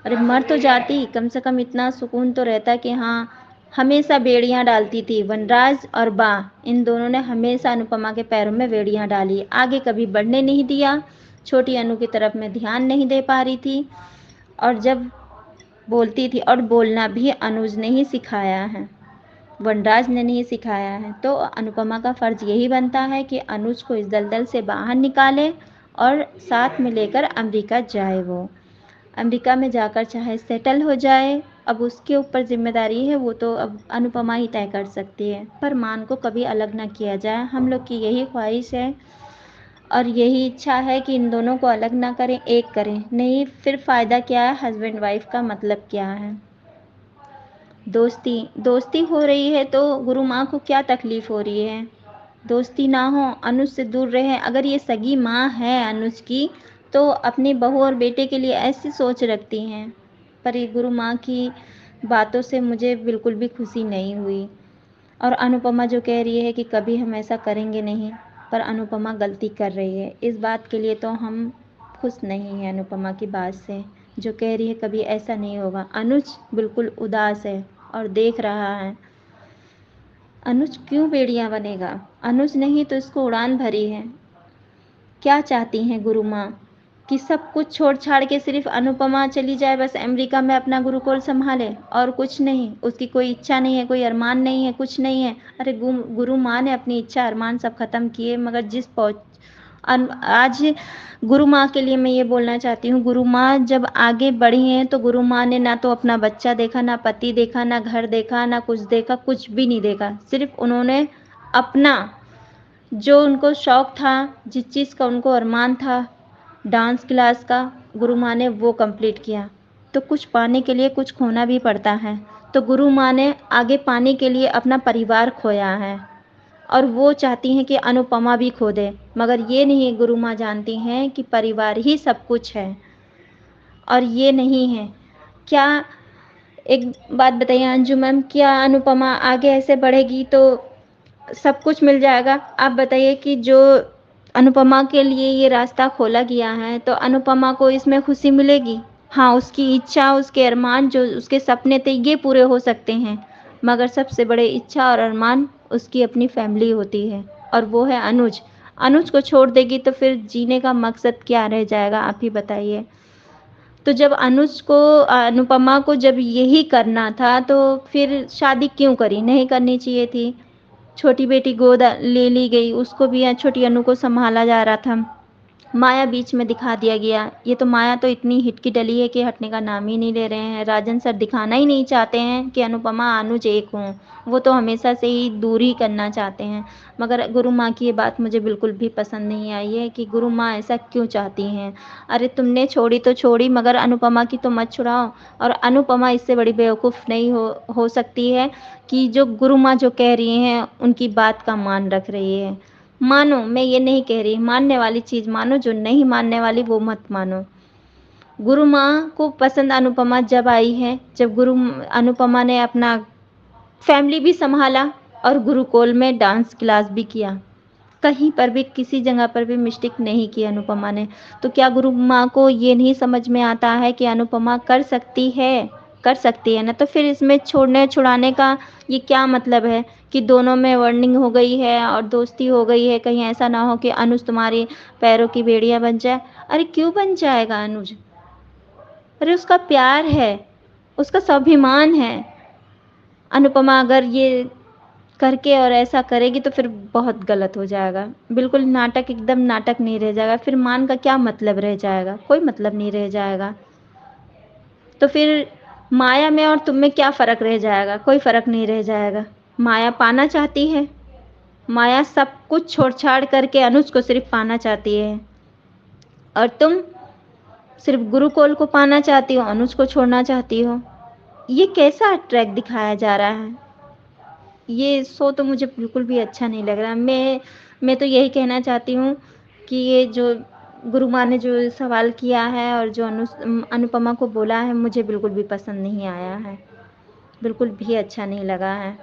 अरे मर तो जाती, कम से कम इतना सुकून तो रहता कि हाँ हमेशा बेड़ियां डालती थी। वनराज और बा इन दोनों ने हमेशा अनुपमा के पैरों में बेड़ियां डाली, आगे कभी बढ़ने नहीं दिया। छोटी अनु की तरफ मैं ध्यान नहीं दे पा रही थी, और जब बोलती थी, और बोलना भी अनुज ने ही सिखाया है, वनराज ने नहीं सिखाया है। तो अनुपमा का फर्ज यही बनता है कि अनुज को इस दलदल से बाहर निकाले और साथ में लेकर अमेरिका जाए। वो अमेरिका में जाकर चाहे सेटल हो जाए, अब उसके ऊपर जिम्मेदारी है, वो तो अब अनुपमा ही तय कर सकती है, पर मान को कभी अलग ना किया जाए। हम लोग की यही ख्वाहिश है और यही इच्छा है कि इन दोनों को अलग ना करें, एक करें। नहीं फिर फ़ायदा क्या है, हस्बैंड वाइफ का मतलब क्या है। दोस्ती हो रही है तो गुरु माँ को क्या तकलीफ़ हो रही है। दोस्ती ना हो, अनुज से दूर रहे। अगर ये सगी माँ है अनुज की, तो अपनी बहू और बेटे के लिए ऐसी सोच रखती हैं, पर ये गुरु माँ की बातों से मुझे बिल्कुल भी खुशी नहीं हुई। और अनुपमा जो कह रही है कि कभी हम ऐसा करेंगे नहीं, पर अनुपमा गलती कर रही है। इस बात के लिए तो हम खुश नहीं हैं अनुपमा की बात से, जो कह रही है कभी ऐसा नहीं होगा। अनुज बिल्कुल उदास है और देख रहा है। अनुज क्यों बेड़ियां बनेगा, अनुज ने ही तो इसको उड़ान भरी है। क्या चाहती हैं गुरु माँ कि सब कुछ छोड़ छाड़ के सिर्फ अनुपमा चली जाए, बस अमेरिका में अपना गुरुकुल संभाले और कुछ नहीं। उसकी कोई इच्छा नहीं है, कोई अरमान नहीं है, कुछ नहीं है। अरे गुरु माँ ने अपनी इच्छा अरमान सब खत्म किए, मगर आज गुरु माँ के लिए मैं ये बोलना चाहती हूँ, गुरु माँ जब आगे बढ़ी हैं तो गुरु माँ ने ना तो अपना बच्चा देखा, ना पति देखा, ना घर देखा, ना कुछ देखा, कुछ भी नहीं देखा। सिर्फ उन्होंने अपना जो उनको शौक़ था, जिस चीज़ का उनको अरमान था, डांस क्लास का, गुरु माँ ने वो कंप्लीट किया। तो कुछ पाने के लिए कुछ खोना भी पड़ता है, तो गुरु माँ ने आगे पाने के लिए अपना परिवार खोया है, और वो चाहती हैं कि अनुपमा भी खो दे, मगर ये नहीं गुरु माँ जानती हैं कि परिवार ही सब कुछ है और ये नहीं है। क्या, एक बात बताइए अंजू मैम, क्या अनुपमा आगे ऐसे बढ़ेगी तो सब कुछ मिल जाएगा? आप बताइए कि जो अनुपमा के लिए ये रास्ता खोला गया है, तो अनुपमा को इसमें खुशी मिलेगी? हाँ, उसकी इच्छा, उसके अरमान, जो उसके सपने थे, ये पूरे हो सकते हैं, मगर सबसे बड़े इच्छा और अरमान उसकी अपनी फैमिली होती है, और वो है अनुज। अनुज को छोड़ देगी तो फिर जीने का मकसद क्या रह जाएगा, आप ही बताइए। तो जब अनुज को, अनुपमा को जब यही करना था, तो फिर शादी क्यों करी? नहीं करनी चाहिए थी। छोटी बेटी गोद ले ली गई, उसको भी छोटी अनु को संभाला जा रहा था। माया बीच में दिखा दिया गया। ये तो माया तो इतनी हिट की डली है कि हटने का नाम ही नहीं ले रहे हैं। राजन सर दिखाना ही नहीं चाहते हैं कि अनुपमा अनुज एक हों, वो तो हमेशा से ही दूर ही करना चाहते हैं। मगर गुरु माँ की ये बात मुझे बिल्कुल भी पसंद नहीं आई है कि गुरु माँ ऐसा क्यों चाहती हैं। अरे तुमने छोड़ी तो छोड़ी, मगर अनुपमा की तो मत छुड़ाओ। और अनुपमा इससे बड़ी बेवकूफ़ नहीं हो सकती है कि जो गुरु माँ जो कह रही हैं उनकी बात का मान रख रही है। मानो, मैं ये नहीं कह रही, मानने वाली चीज़ मानो, जो नहीं मानने वाली वो मत मानो। गुरु माँ को पसंद अनुपमा जब आई है, जब अनुपमा ने अपना फैमिली भी संभाला और गुरुकुल में डांस क्लास भी किया। कहीं पर भी, किसी जगह पर भी मिस्टेक नहीं की अनुपमा ने। तो क्या गुरु माँ को ये नहीं समझ में आता है कि अनुपमा कर सकती है ना? तो फिर इसमें छोड़ने छुड़ाने का ये क्या मतलब है कि दोनों में वार्निंग हो गई है और दोस्ती हो गई है? कहीं ऐसा ना हो कि अनुज तुम्हारी पैरों की बेड़ियां बन जाए। अरे क्यों बन जाएगा अनुज? अरे उसका प्यार है, उसका स्वाभिमान है। अनुपमा अगर ये करके और ऐसा करेगी तो फिर बहुत गलत हो जाएगा। बिल्कुल नाटक, एकदम नाटक नहीं रह जाएगा। फिर मान का क्या मतलब रह जाएगा? कोई मतलब नहीं रह जाएगा। तो फिर माया में और तुम में क्या फ़र्क रह जाएगा? कोई फ़र्क नहीं रह जाएगा। माया पाना चाहती है, माया सब कुछ छोड़ छाड़ करके अनुज को सिर्फ पाना चाहती है, और तुम सिर्फ गुरुकुल को पाना चाहती हो, अनुज को छोड़ना चाहती हो। ये कैसा ट्रैक दिखाया जा रहा है? ये शो तो मुझे बिल्कुल भी अच्छा नहीं लग रहा। मैं तो यही कहना चाहती हूँ कि ये जो गुरु माँ ने जो सवाल किया है और जो अनुपमा को बोला है, मुझे बिल्कुल भी पसंद नहीं आया है, बिल्कुल भी अच्छा नहीं लगा है।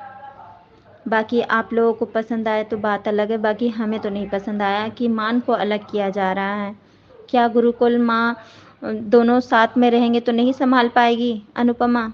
बाकी आप लोगों को पसंद आए तो बात अलग है, बाकी हमें तो नहीं पसंद आया कि मान को अलग किया जा रहा है। क्या गुरुकुल माँ दोनों साथ में रहेंगे तो नहीं संभाल पाएगी अनुपमा?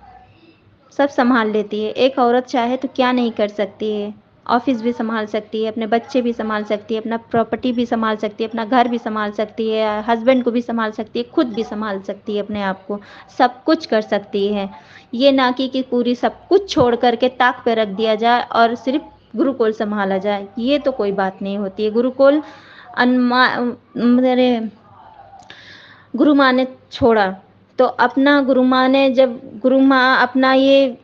सब संभाल लेती है। एक औरत चाहे तो क्या नहीं कर सकती है। ऑफिस भी संभाल सकती है, अपने बच्चे भी संभाल सकती है, अपना प्रॉपर्टी भी संभाल सकती है, अपना घर भी संभाल सकती है, हस्बैंड को भी संभाल सकती है, खुद भी संभाल सकती है अपने आप को, सब कुछ कर सकती है। ये ना कि पूरी सब कुछ छोड़ कर के ताक पे रख दिया जाए और सिर्फ गुरुकुल संभाला जाए, ये तो कोई बात नहीं होती है। गुरुकुल मेरे गुरु माँ ने छोड़ा, तो अपना गुरु माँ ने जब गुरु माँ अपना ये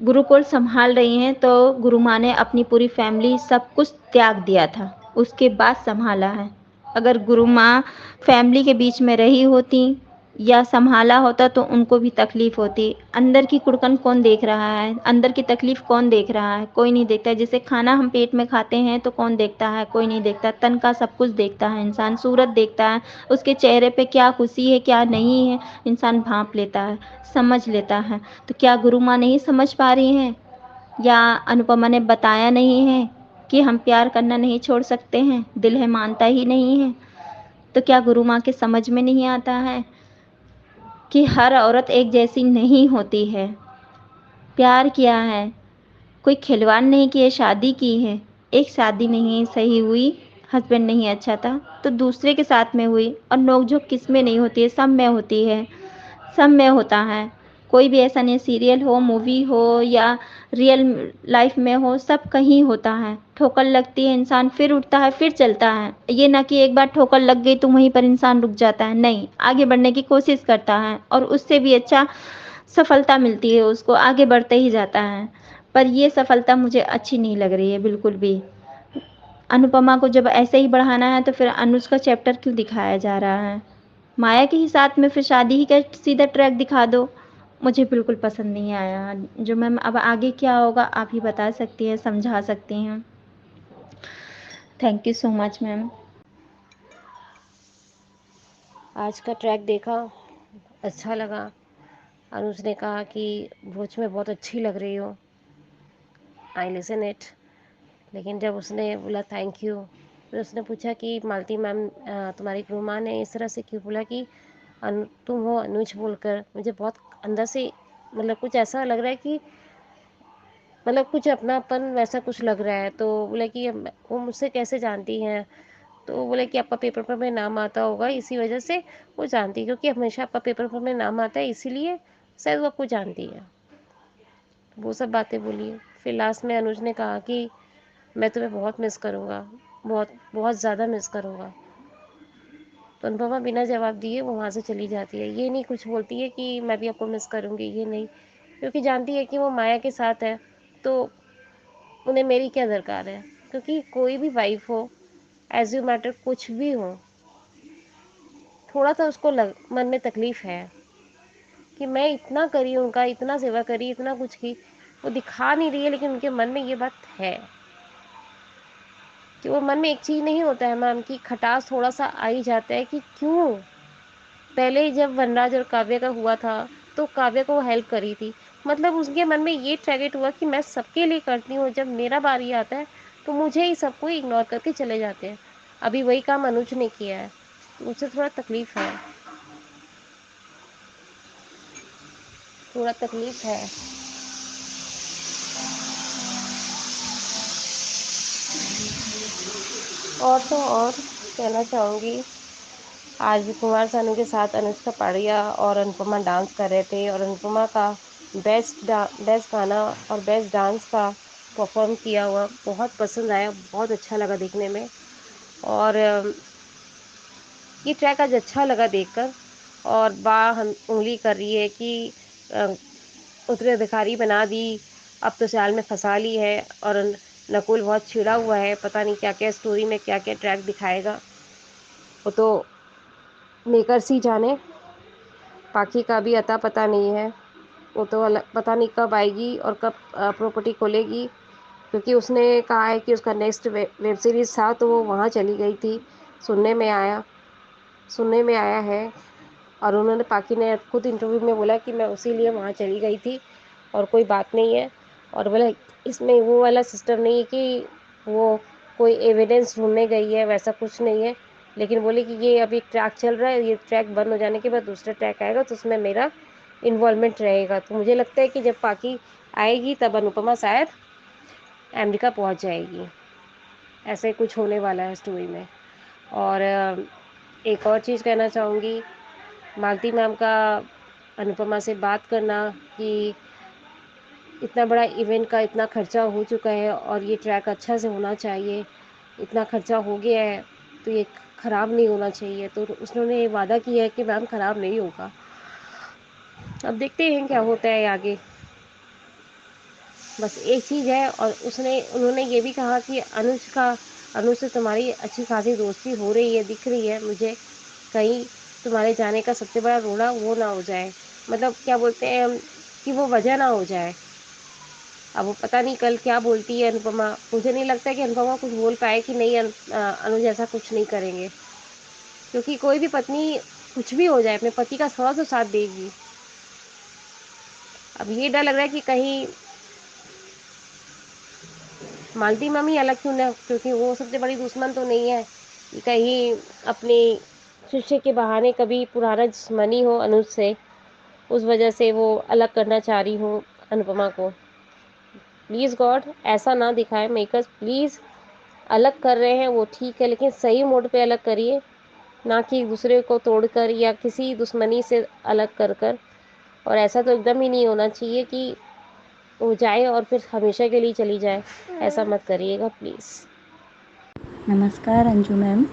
गुरुकुल संभाल रही हैं, तो गुरु माँ ने अपनी पूरी फैमिली सब कुछ त्याग दिया था, उसके बाद संभाला है। अगर गुरु माँ फैमिली के बीच में रही होती या संभाला होता तो उनको भी तकलीफ होती। अंदर की कुड़कन कौन देख रहा है, अंदर की तकलीफ कौन देख रहा है, कोई नहीं देखता है। जैसे खाना हम पेट में खाते हैं तो कौन देखता है, कोई नहीं देखता। तन का सब कुछ देखता है इंसान, सूरत देखता है, उसके चेहरे पे क्या खुशी है क्या नहीं है इंसान भांप लेता है, समझ लेता है। तो क्या गुरु माँ नहीं समझ पा रही हैं, या अनुपमा ने बताया नहीं है कि हम प्यार करना नहीं छोड़ सकते हैं, दिल है मानता ही नहीं है। तो क्या गुरु माँ के समझ में नहीं आता है कि हर औरत एक जैसी नहीं होती है। प्यार किया है, कोई खिलवाड़ नहीं किए, शादी की है। एक शादी नहीं सही हुई, हस्बैंड नहीं अच्छा था तो दूसरे के साथ में हुई, और नोक-झोंक किस में नहीं होती है, सब में होती है, सब में होता है। कोई भी ऐसा नहीं, सीरियल हो, मूवी हो या रियल लाइफ में हो, सब कहीं होता है। ठोकर लगती है, इंसान फिर उठता है, फिर चलता है। ये ना कि एक बार ठोकर लग गई तो वहीं पर इंसान रुक जाता है, नहीं, आगे बढ़ने की कोशिश करता है और उससे भी अच्छा सफलता मिलती है उसको, आगे बढ़ते ही जाता है। पर ये सफलता मुझे अच्छी नहीं लग रही है बिल्कुल भी। अनुपमा को जब ऐसे ही बढ़ाना है तो फिर अनुज का चैप्टर क्यों दिखाया जा रहा है? माया के ही साथ में फिर शादी ही का सीधा ट्रैक दिखा दो। मुझे बिल्कुल पसंद नहीं आया। जो मैम अब आगे क्या होगा आप ही बता सकती हैं, समझा सकती हैं। Thank you so much ma'am. आज का ट्रैक देखा, अच्छा लगा। अनुज ने कहा कि भोज में बहुत अच्छी लग रही हो, आई लिसन इट। लेकिन जब उसने बोला थैंक यू, फिर उसने पूछा कि मालती मैम तुम्हारी गुरु माँ ने इस तरह से क्यों बोला कि तुम हो अनुज बोलकर, मुझे बहुत अंदर से मतलब कुछ ऐसा लग रहा है कि मतलब कुछ अपनापन वैसा कुछ लग रहा है। तो बोला कि वो मुझसे कैसे जानती हैं, तो वो बोले कि आपका पेपर पर में नाम आता होगा इसी वजह से वो जानती है, क्योंकि हमेशा आपका पेपर पर में नाम आता है इसीलिए शायद वो आपको जानती है। वो सब बातें बोली। फिर लास्ट में अनुज ने कहा कि मैं तुम्हें बहुत मिस करूँगा, बहुत बहुत ज़्यादा मिस करूँगा। तो अनुपमा बिना जवाब दिए वो वहाँ से चली जाती है। ये नहीं कुछ बोलती है कि मैं भी आपको मिस करूँगी, ये नहीं, क्योंकि जानती है कि वो माया के साथ है तो उन्हें मेरी क्या दरकार है। क्योंकि कोई भी वाइफ हो, एज यू मैटर कुछ भी हो, थोड़ा सा उसको मन में तकलीफ है कि मैं इतना करी उनका, इतना सेवा करी, इतना कुछ की, वो दिखा नहीं रही है लेकिन उनके मन में ये बात है कि वो मन में एक चीज़ नहीं होता है मैम कि खटास थोड़ा सा आ ही जाता है कि क्यों पहले जब वनराज और काव्य का हुआ था तो काव्य को वो हेल्प करी थी, मतलब उसके मन में ये ट्रैगेट हुआ कि मैं सबके लिए करती हूँ, जब मेरा बारी आता है तो मुझे ही सबको इग्नोर करके चले जाते हैं। अभी वही काम अनुज ने किया है, तो उससे थोड़ा तकलीफ है, थोड़ा तकलीफ है। और तो और कहना चाहूँगी, आज कुमार सानू के साथ अनुष्का पाड़िया और अनुपमा डांस कर रहे थे और अनुपमा का बेस्ट गाना और बेस्ट डांस का परफॉर्म किया हुआ बहुत पसंद आया, बहुत अच्छा लगा देखने में। और ये ट्रैक आज अच्छा लगा देखकर। और हम उंगली कर रही है कि उत्तराधिकारी बना दी, अब तो जाल में फंसा ली है। और नकुल बहुत छिड़ा हुआ है, पता नहीं क्या क्या स्टोरी में क्या क्या ट्रैक दिखाएगा, वो तो मेकर्स ही जाने। पाखी का भी अता पता नहीं है, वो तो पता नहीं कब आएगी और कब प्रॉपर्टी खोलेगी, क्योंकि उसने कहा है कि उसका नेक्स्ट वेब सीरीज़ था तो वो वहाँ चली गई थी, सुनने में आया है। और उन्होंने पाखी ने खुद इंटरव्यू में बोला कि मैं उसी लिए वहाँ चली गई थी और कोई बात नहीं है। और बोला इसमें वो वाला सिस्टम नहीं है कि वो कोई एविडेंस ढूंढने गई है, वैसा कुछ नहीं है। लेकिन बोले कि ये अभी ट्रैक चल रहा है, ये ट्रैक बंद हो जाने के बाद दूसरा ट्रैक आएगा तो उसमें मेरा इन्वॉल्वमेंट रहेगा। तो मुझे लगता है कि जब पाखी आएगी तब अनुपमा शायद अमेरिका पहुंच जाएगी। ऐसे कुछ होने वाला है स्टोरी में। और एक और चीज़ कहना चाहूँगी, मालती मैम का अनुपमा से बात करना कि इतना बड़ा इवेंट का इतना खर्चा हो चुका है और ये ट्रैक अच्छा से होना चाहिए, इतना खर्चा हो गया है तो ये ख़राब नहीं होना चाहिए। तो उन्होंने ये वादा किया है कि मैम ख़राब नहीं होगा। अब देखते हैं क्या होता है आगे। बस एक चीज़ है, और उन्होंने ये भी कहा कि अनुज से तुम्हारी अच्छी खासी दोस्ती हो रही है, दिख रही है मुझे, कहीं तुम्हारे जाने का सबसे बड़ा रोड़ा वो ना हो जाए, मतलब क्या बोलते हैं कि वो वजह ना हो जाए। अब वो पता नहीं कल क्या बोलती है अनुपमा। मुझे नहीं लगता कि अनुपमा कुछ बोल पाए कि नहीं अनुज ऐसा कुछ नहीं करेंगे, क्योंकि कोई भी पत्नी कुछ भी हो जाए अपने पति का 100 साथ देगी। अब ये डर लग रहा है कि कहीं मालती मम्मी अलग क्यों ना, क्योंकि वो सबसे बड़ी दुश्मन तो नहीं है कि कहीं अपने शिष्य के बहाने कभी पुराना दुश्मनी हो अनुज से, उस वजह से वो अलग करना चाह रही हूँ अनुपमा को। प्लीज़ गॉड ऐसा ना दिखाए, मेकर्स प्लीज़। अलग कर रहे हैं वो ठीक है, लेकिन सही मोड पे अलग करिए, ना कि दूसरे को तोड़कर या किसी दुश्मनी से अलग कर कर। और ऐसा तो एकदम ही नहीं होना चाहिए कि वो जाए और फिर हमेशा के लिए चली जाए, ऐसा मत करिएगा प्लीज़। नमस्कार अंजू मैम,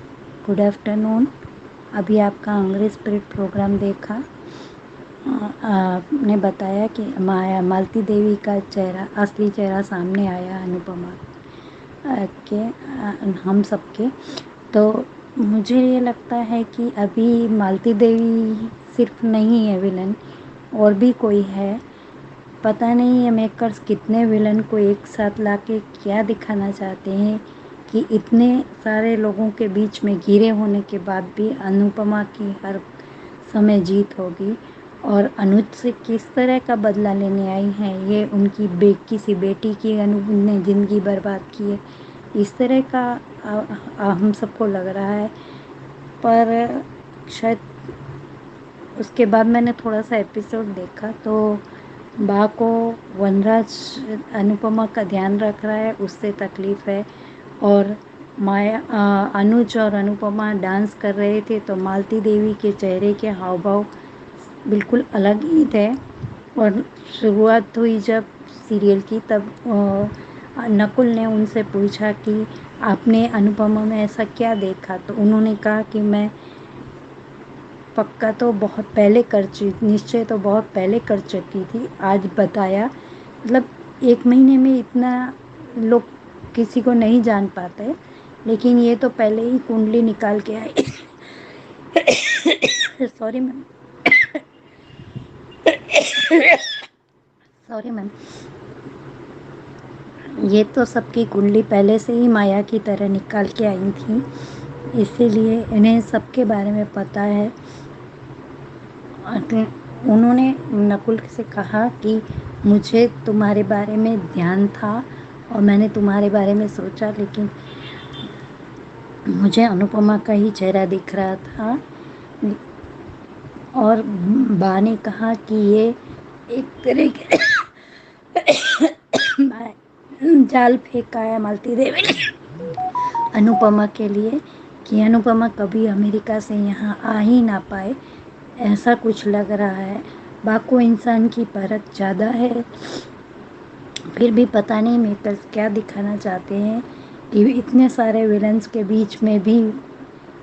गुड आफ्टरनून। अभी आपका हंग्री स्पिरिट प्रोग्राम देखा। आपने बताया कि मालती देवी का चेहरा, असली चेहरा सामने आया अनुपमा के, हम सबके। तो मुझे ये लगता है कि अभी मालती देवी सिर्फ नहीं है विलन, और भी कोई है। पता नहीं ये मेकर्स कितने विलन को एक साथ लाके क्या दिखाना चाहते हैं कि इतने सारे लोगों के बीच में घिरे होने के बाद भी अनुपमा की हर समय जीत होगी। और अनुज से किस तरह का बदला लेने आई हैं, ये उनकी किसी बेटी की अनुज ने ज़िंदगी बर्बाद की है, इस तरह का हम सबको लग रहा है। पर शायद उसके बाद मैंने थोड़ा सा एपिसोड देखा तो बा को वनराज अनुपमा का ध्यान रख रहा है, उससे तकलीफ़ है। और अनुज और अनुपमा डांस कर रहे थे तो मालती देवी के चेहरे के हाव भाव बिल्कुल अलग ही थे। और शुरुआत हुई जब सीरियल की, तब नकुल ने उनसे पूछा कि आपने अनुपमा में ऐसा क्या देखा, तो उन्होंने कहा कि मैं पक्का तो बहुत पहले निश्चय तो बहुत पहले कर चुकी थी, आज बताया। मतलब 1 महीने में इतना लोग किसी को नहीं जान पाते, लेकिन ये तो पहले ही कुंडली निकाल के आए। Sorry ma'am, sorry ma'am. ये तो सबकी कुंडली पहले से ही माया की तरह निकाल के आई थी, इसीलिए इन्हें सबके बारे में पता है। उन्होंने नकुल से कहा कि मुझे तुम्हारे बारे में ध्यान था और मैंने तुम्हारे बारे में सोचा, लेकिन मुझे अनुपमा का ही चेहरा दिख रहा था। और बा ने कहा कि ये एक तरह के जाल फेंका है मालती देवी ने अनुपमा के लिए, कि अनुपमा कभी अमेरिका से यहाँ आ ही ना पाए, ऐसा कुछ लग रहा है। बाको इंसान की परख ज़्यादा है, फिर भी पता नहीं मेकर्स क्या दिखाना चाहते हैं कि इतने सारे विलन्स के बीच में भी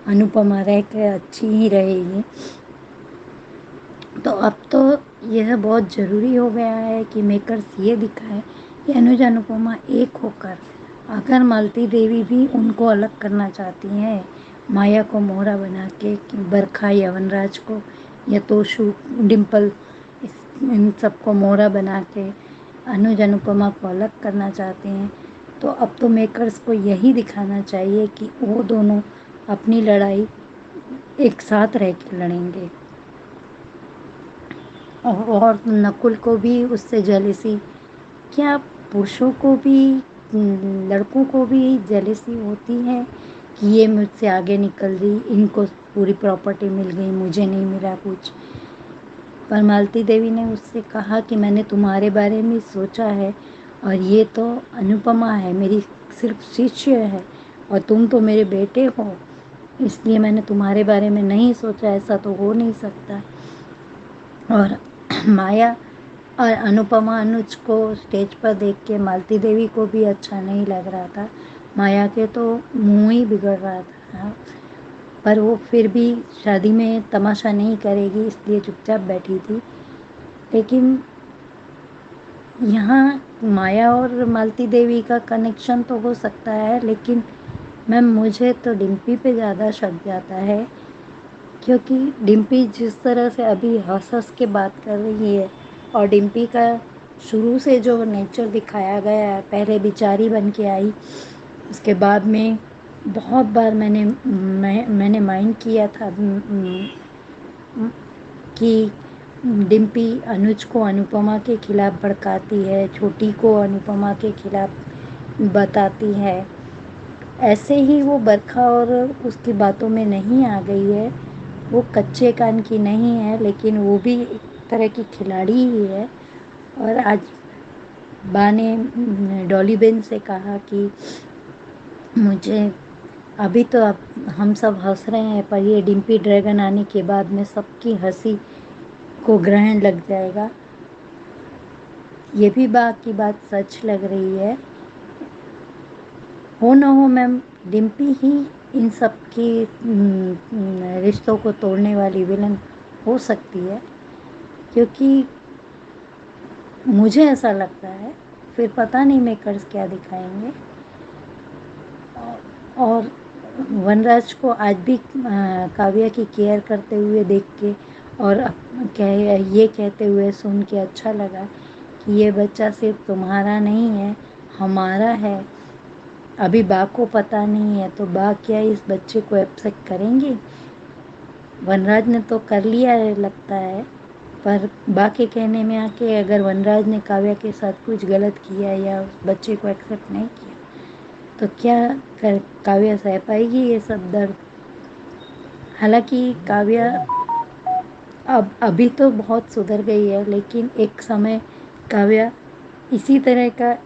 अनुपमा रह के अच्छी ही रहेगी। तो अब तो यह बहुत ज़रूरी हो गया है कि मेकर्स ये दिखाएं कि अनुज अनुपमा एक होकर, अगर मालती देवी भी उनको अलग करना चाहती हैं, माया को मोहरा बना के, बरखा या वनराज को या तोशु डिम्पल, इन सबको मोहरा बना के अनुज अनुपमा को अलग करना चाहते हैं, तो अब तो मेकर्स को यही दिखाना चाहिए कि वो दोनों अपनी लड़ाई एक साथ रह के लड़ेंगे। और नकुल को भी उससे जेलसी, क्या पुरुषों को भी, लड़कों को भी जेलसी होती है कि ये मुझसे आगे निकल गई, इनको पूरी प्रॉपर्टी मिल गई, मुझे नहीं मिला कुछ। पर मालती देवी ने उससे कहा कि मैंने तुम्हारे बारे में सोचा है और ये तो अनुपमा है, मेरी सिर्फ शिष्य है और तुम तो मेरे बेटे हो, इसलिए मैंने तुम्हारे बारे में नहीं सोचा, ऐसा तो हो नहीं सकता। और माया और अनुपमा अनुज को स्टेज पर देख के मालती देवी को भी अच्छा नहीं लग रहा था। माया के तो मुंह ही बिगड़ रहा था, पर वो फिर भी शादी में तमाशा नहीं करेगी इसलिए चुपचाप बैठी थी। लेकिन यहाँ माया और मालती देवी का कनेक्शन तो हो सकता है, लेकिन मैम मुझे तो डिम्पी पे ज़्यादा शक जाता है, क्योंकि डिम्पी जिस तरह से अभी हंस हंस के बात कर रही है और डिम्पी का शुरू से जो नेचर दिखाया गया है, पहले बिचारी बन के आई, उसके बाद में बहुत बार मैंने माइंड किया था कि डिम्पी अनुज को अनुपमा के खिलाफ भड़काती है, छोटी को अनुपमा के खिलाफ बताती है। ऐसे ही वो बरखा और उसकी बातों में नहीं आ गई है, वो कच्चे कान की नहीं है, लेकिन वो भी एक तरह की खिलाड़ी ही है। और आज बा ने डॉली बेन से कहा कि मुझे अभी तो अब हम सब हंस रहे हैं, पर ये डिम्पी ड्रैगन आने के बाद में सबकी हंसी को ग्रहण लग जाएगा। ये भी बा की बात सच लग रही है। हो ना हो मैम, डिम्पी ही इन सब की रिश्तों को तोड़ने वाली विलन हो सकती है, क्योंकि मुझे ऐसा लगता है, फिर पता नहीं मेकर्स क्या दिखाएंगे। और वनराज को आज भी काव्या की केयर करते हुए देख के और ये कहते हुए सुन के अच्छा लगा कि ये बच्चा सिर्फ तुम्हारा नहीं है, हमारा है। अभी बा को पता नहीं है तो बा क्या इस बच्चे को एक्सेप्ट करेंगी? वनराज ने तो कर लिया है लगता है, पर बा के कहने में आके अगर वनराज ने काव्या के साथ कुछ गलत किया या उस बच्चे को एक्सेप्ट नहीं किया तो क्या काव्या सह पाएगी ये सब दर्द? हालांकि काव्या अब अभी तो बहुत सुधर गई है, लेकिन एक समय काव्या इसी तरह का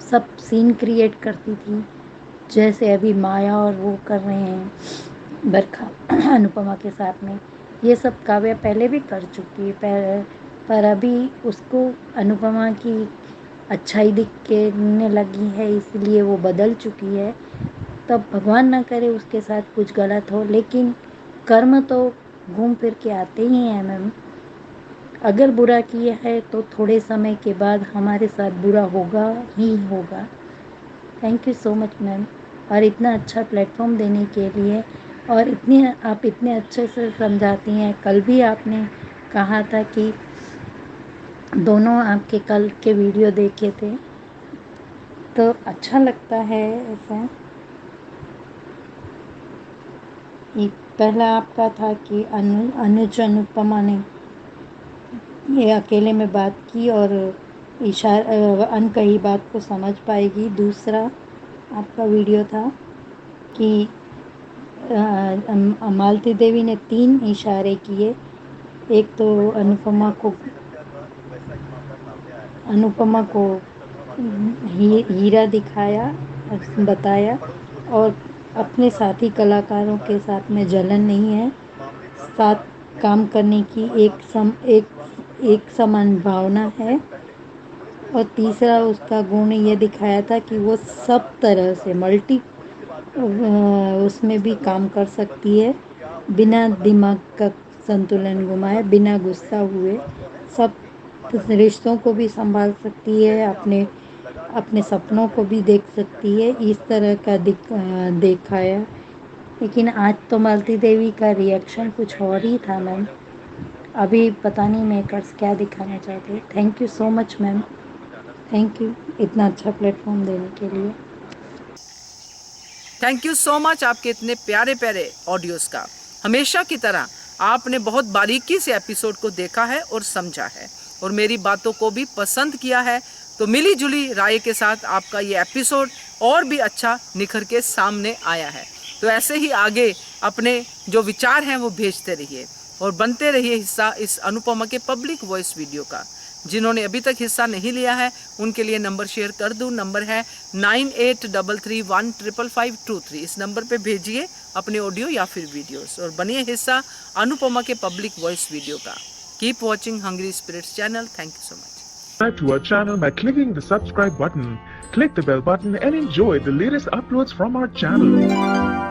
सब सीन क्रिएट करती थी, जैसे अभी माया और वो कर रहे हैं बरखा अनुपमा के साथ में। ये सब काव्या पहले भी कर चुकी है, पर अभी उसको अनुपमा की अच्छाई दिखने लगी है, इसलिए वो बदल चुकी है। तब भगवान ना करे उसके साथ कुछ गलत हो, लेकिन कर्म तो घूम फिर के आते ही हैं मैम। अगर बुरा किया है तो थोड़े समय के बाद हमारे साथ बुरा होगा ही होगा। Thank you so much ma'am, और इतना अच्छा प्लेटफॉर्म देने के लिए, और आप इतने अच्छे से समझाती हैं। कल भी आपने कहा था कि दोनों आपके कल के वीडियो देखे थे, तो अच्छा लगता है ऐसा। पहला आपका था कि अनुज अनुपमा ने ये अकेले में बात की और अनकही बात को समझ पाएगी। दूसरा आपका वीडियो था कि मालती देवी ने 3 इशारे किए। एक तो अनुपमा को हीरा दिखाया, बताया, और अपने साथी कलाकारों के साथ में जलन नहीं है, साथ काम करने की एक समान भावना है। और तीसरा उसका गुण ये दिखाया था कि वो सब तरह से उसमें भी काम कर सकती है, बिना दिमाग का संतुलन घुमाए, बिना गुस्सा हुए, सब रिश्तों को भी संभाल सकती है, अपने सपनों को भी देख सकती है, इस तरह का दिखाया। लेकिन आज तो मालती देवी का रिएक्शन कुछ और ही था मैम। अभी पता नहीं मेकर्स क्या दिखाना चाहते। Thank you so much ma'am, thank you इतना अच्छा प्लेटफॉर्म देने के लिए। थैंक यू सो मच आपके इतने प्यारे प्यारे ऑडियोज़ का। हमेशा की तरह आपने बहुत बारीकी से एपिसोड को देखा है और समझा है और मेरी बातों को भी पसंद किया है। तो मिली जुली राय के साथ आपका ये एपिसोड और भी अच्छा निखर के सामने आया है। तो ऐसे ही आगे अपने जो विचार हैं वो भेजते रहिए। और बनते रहिए हिस्सा इस अनुपमा के पब्लिक वॉइस वीडियो का। जिन्होंने अभी तक हिस्सा नहीं लिया है उनके लिए नंबर शेयर कर दूं। नंबर है 9833155523। इस नंबर पे भेजिए अपने ऑडियो या फिर वीडियोस और बनिए हिस्सा अनुपमा के पब्लिक वॉइस वीडियो का। Keep watching Hungry Spirits channel. Thank you so much. Subscribe to our channel by clicking the subscribe button. Click the bell button and enjoy the latest uploads from our channel.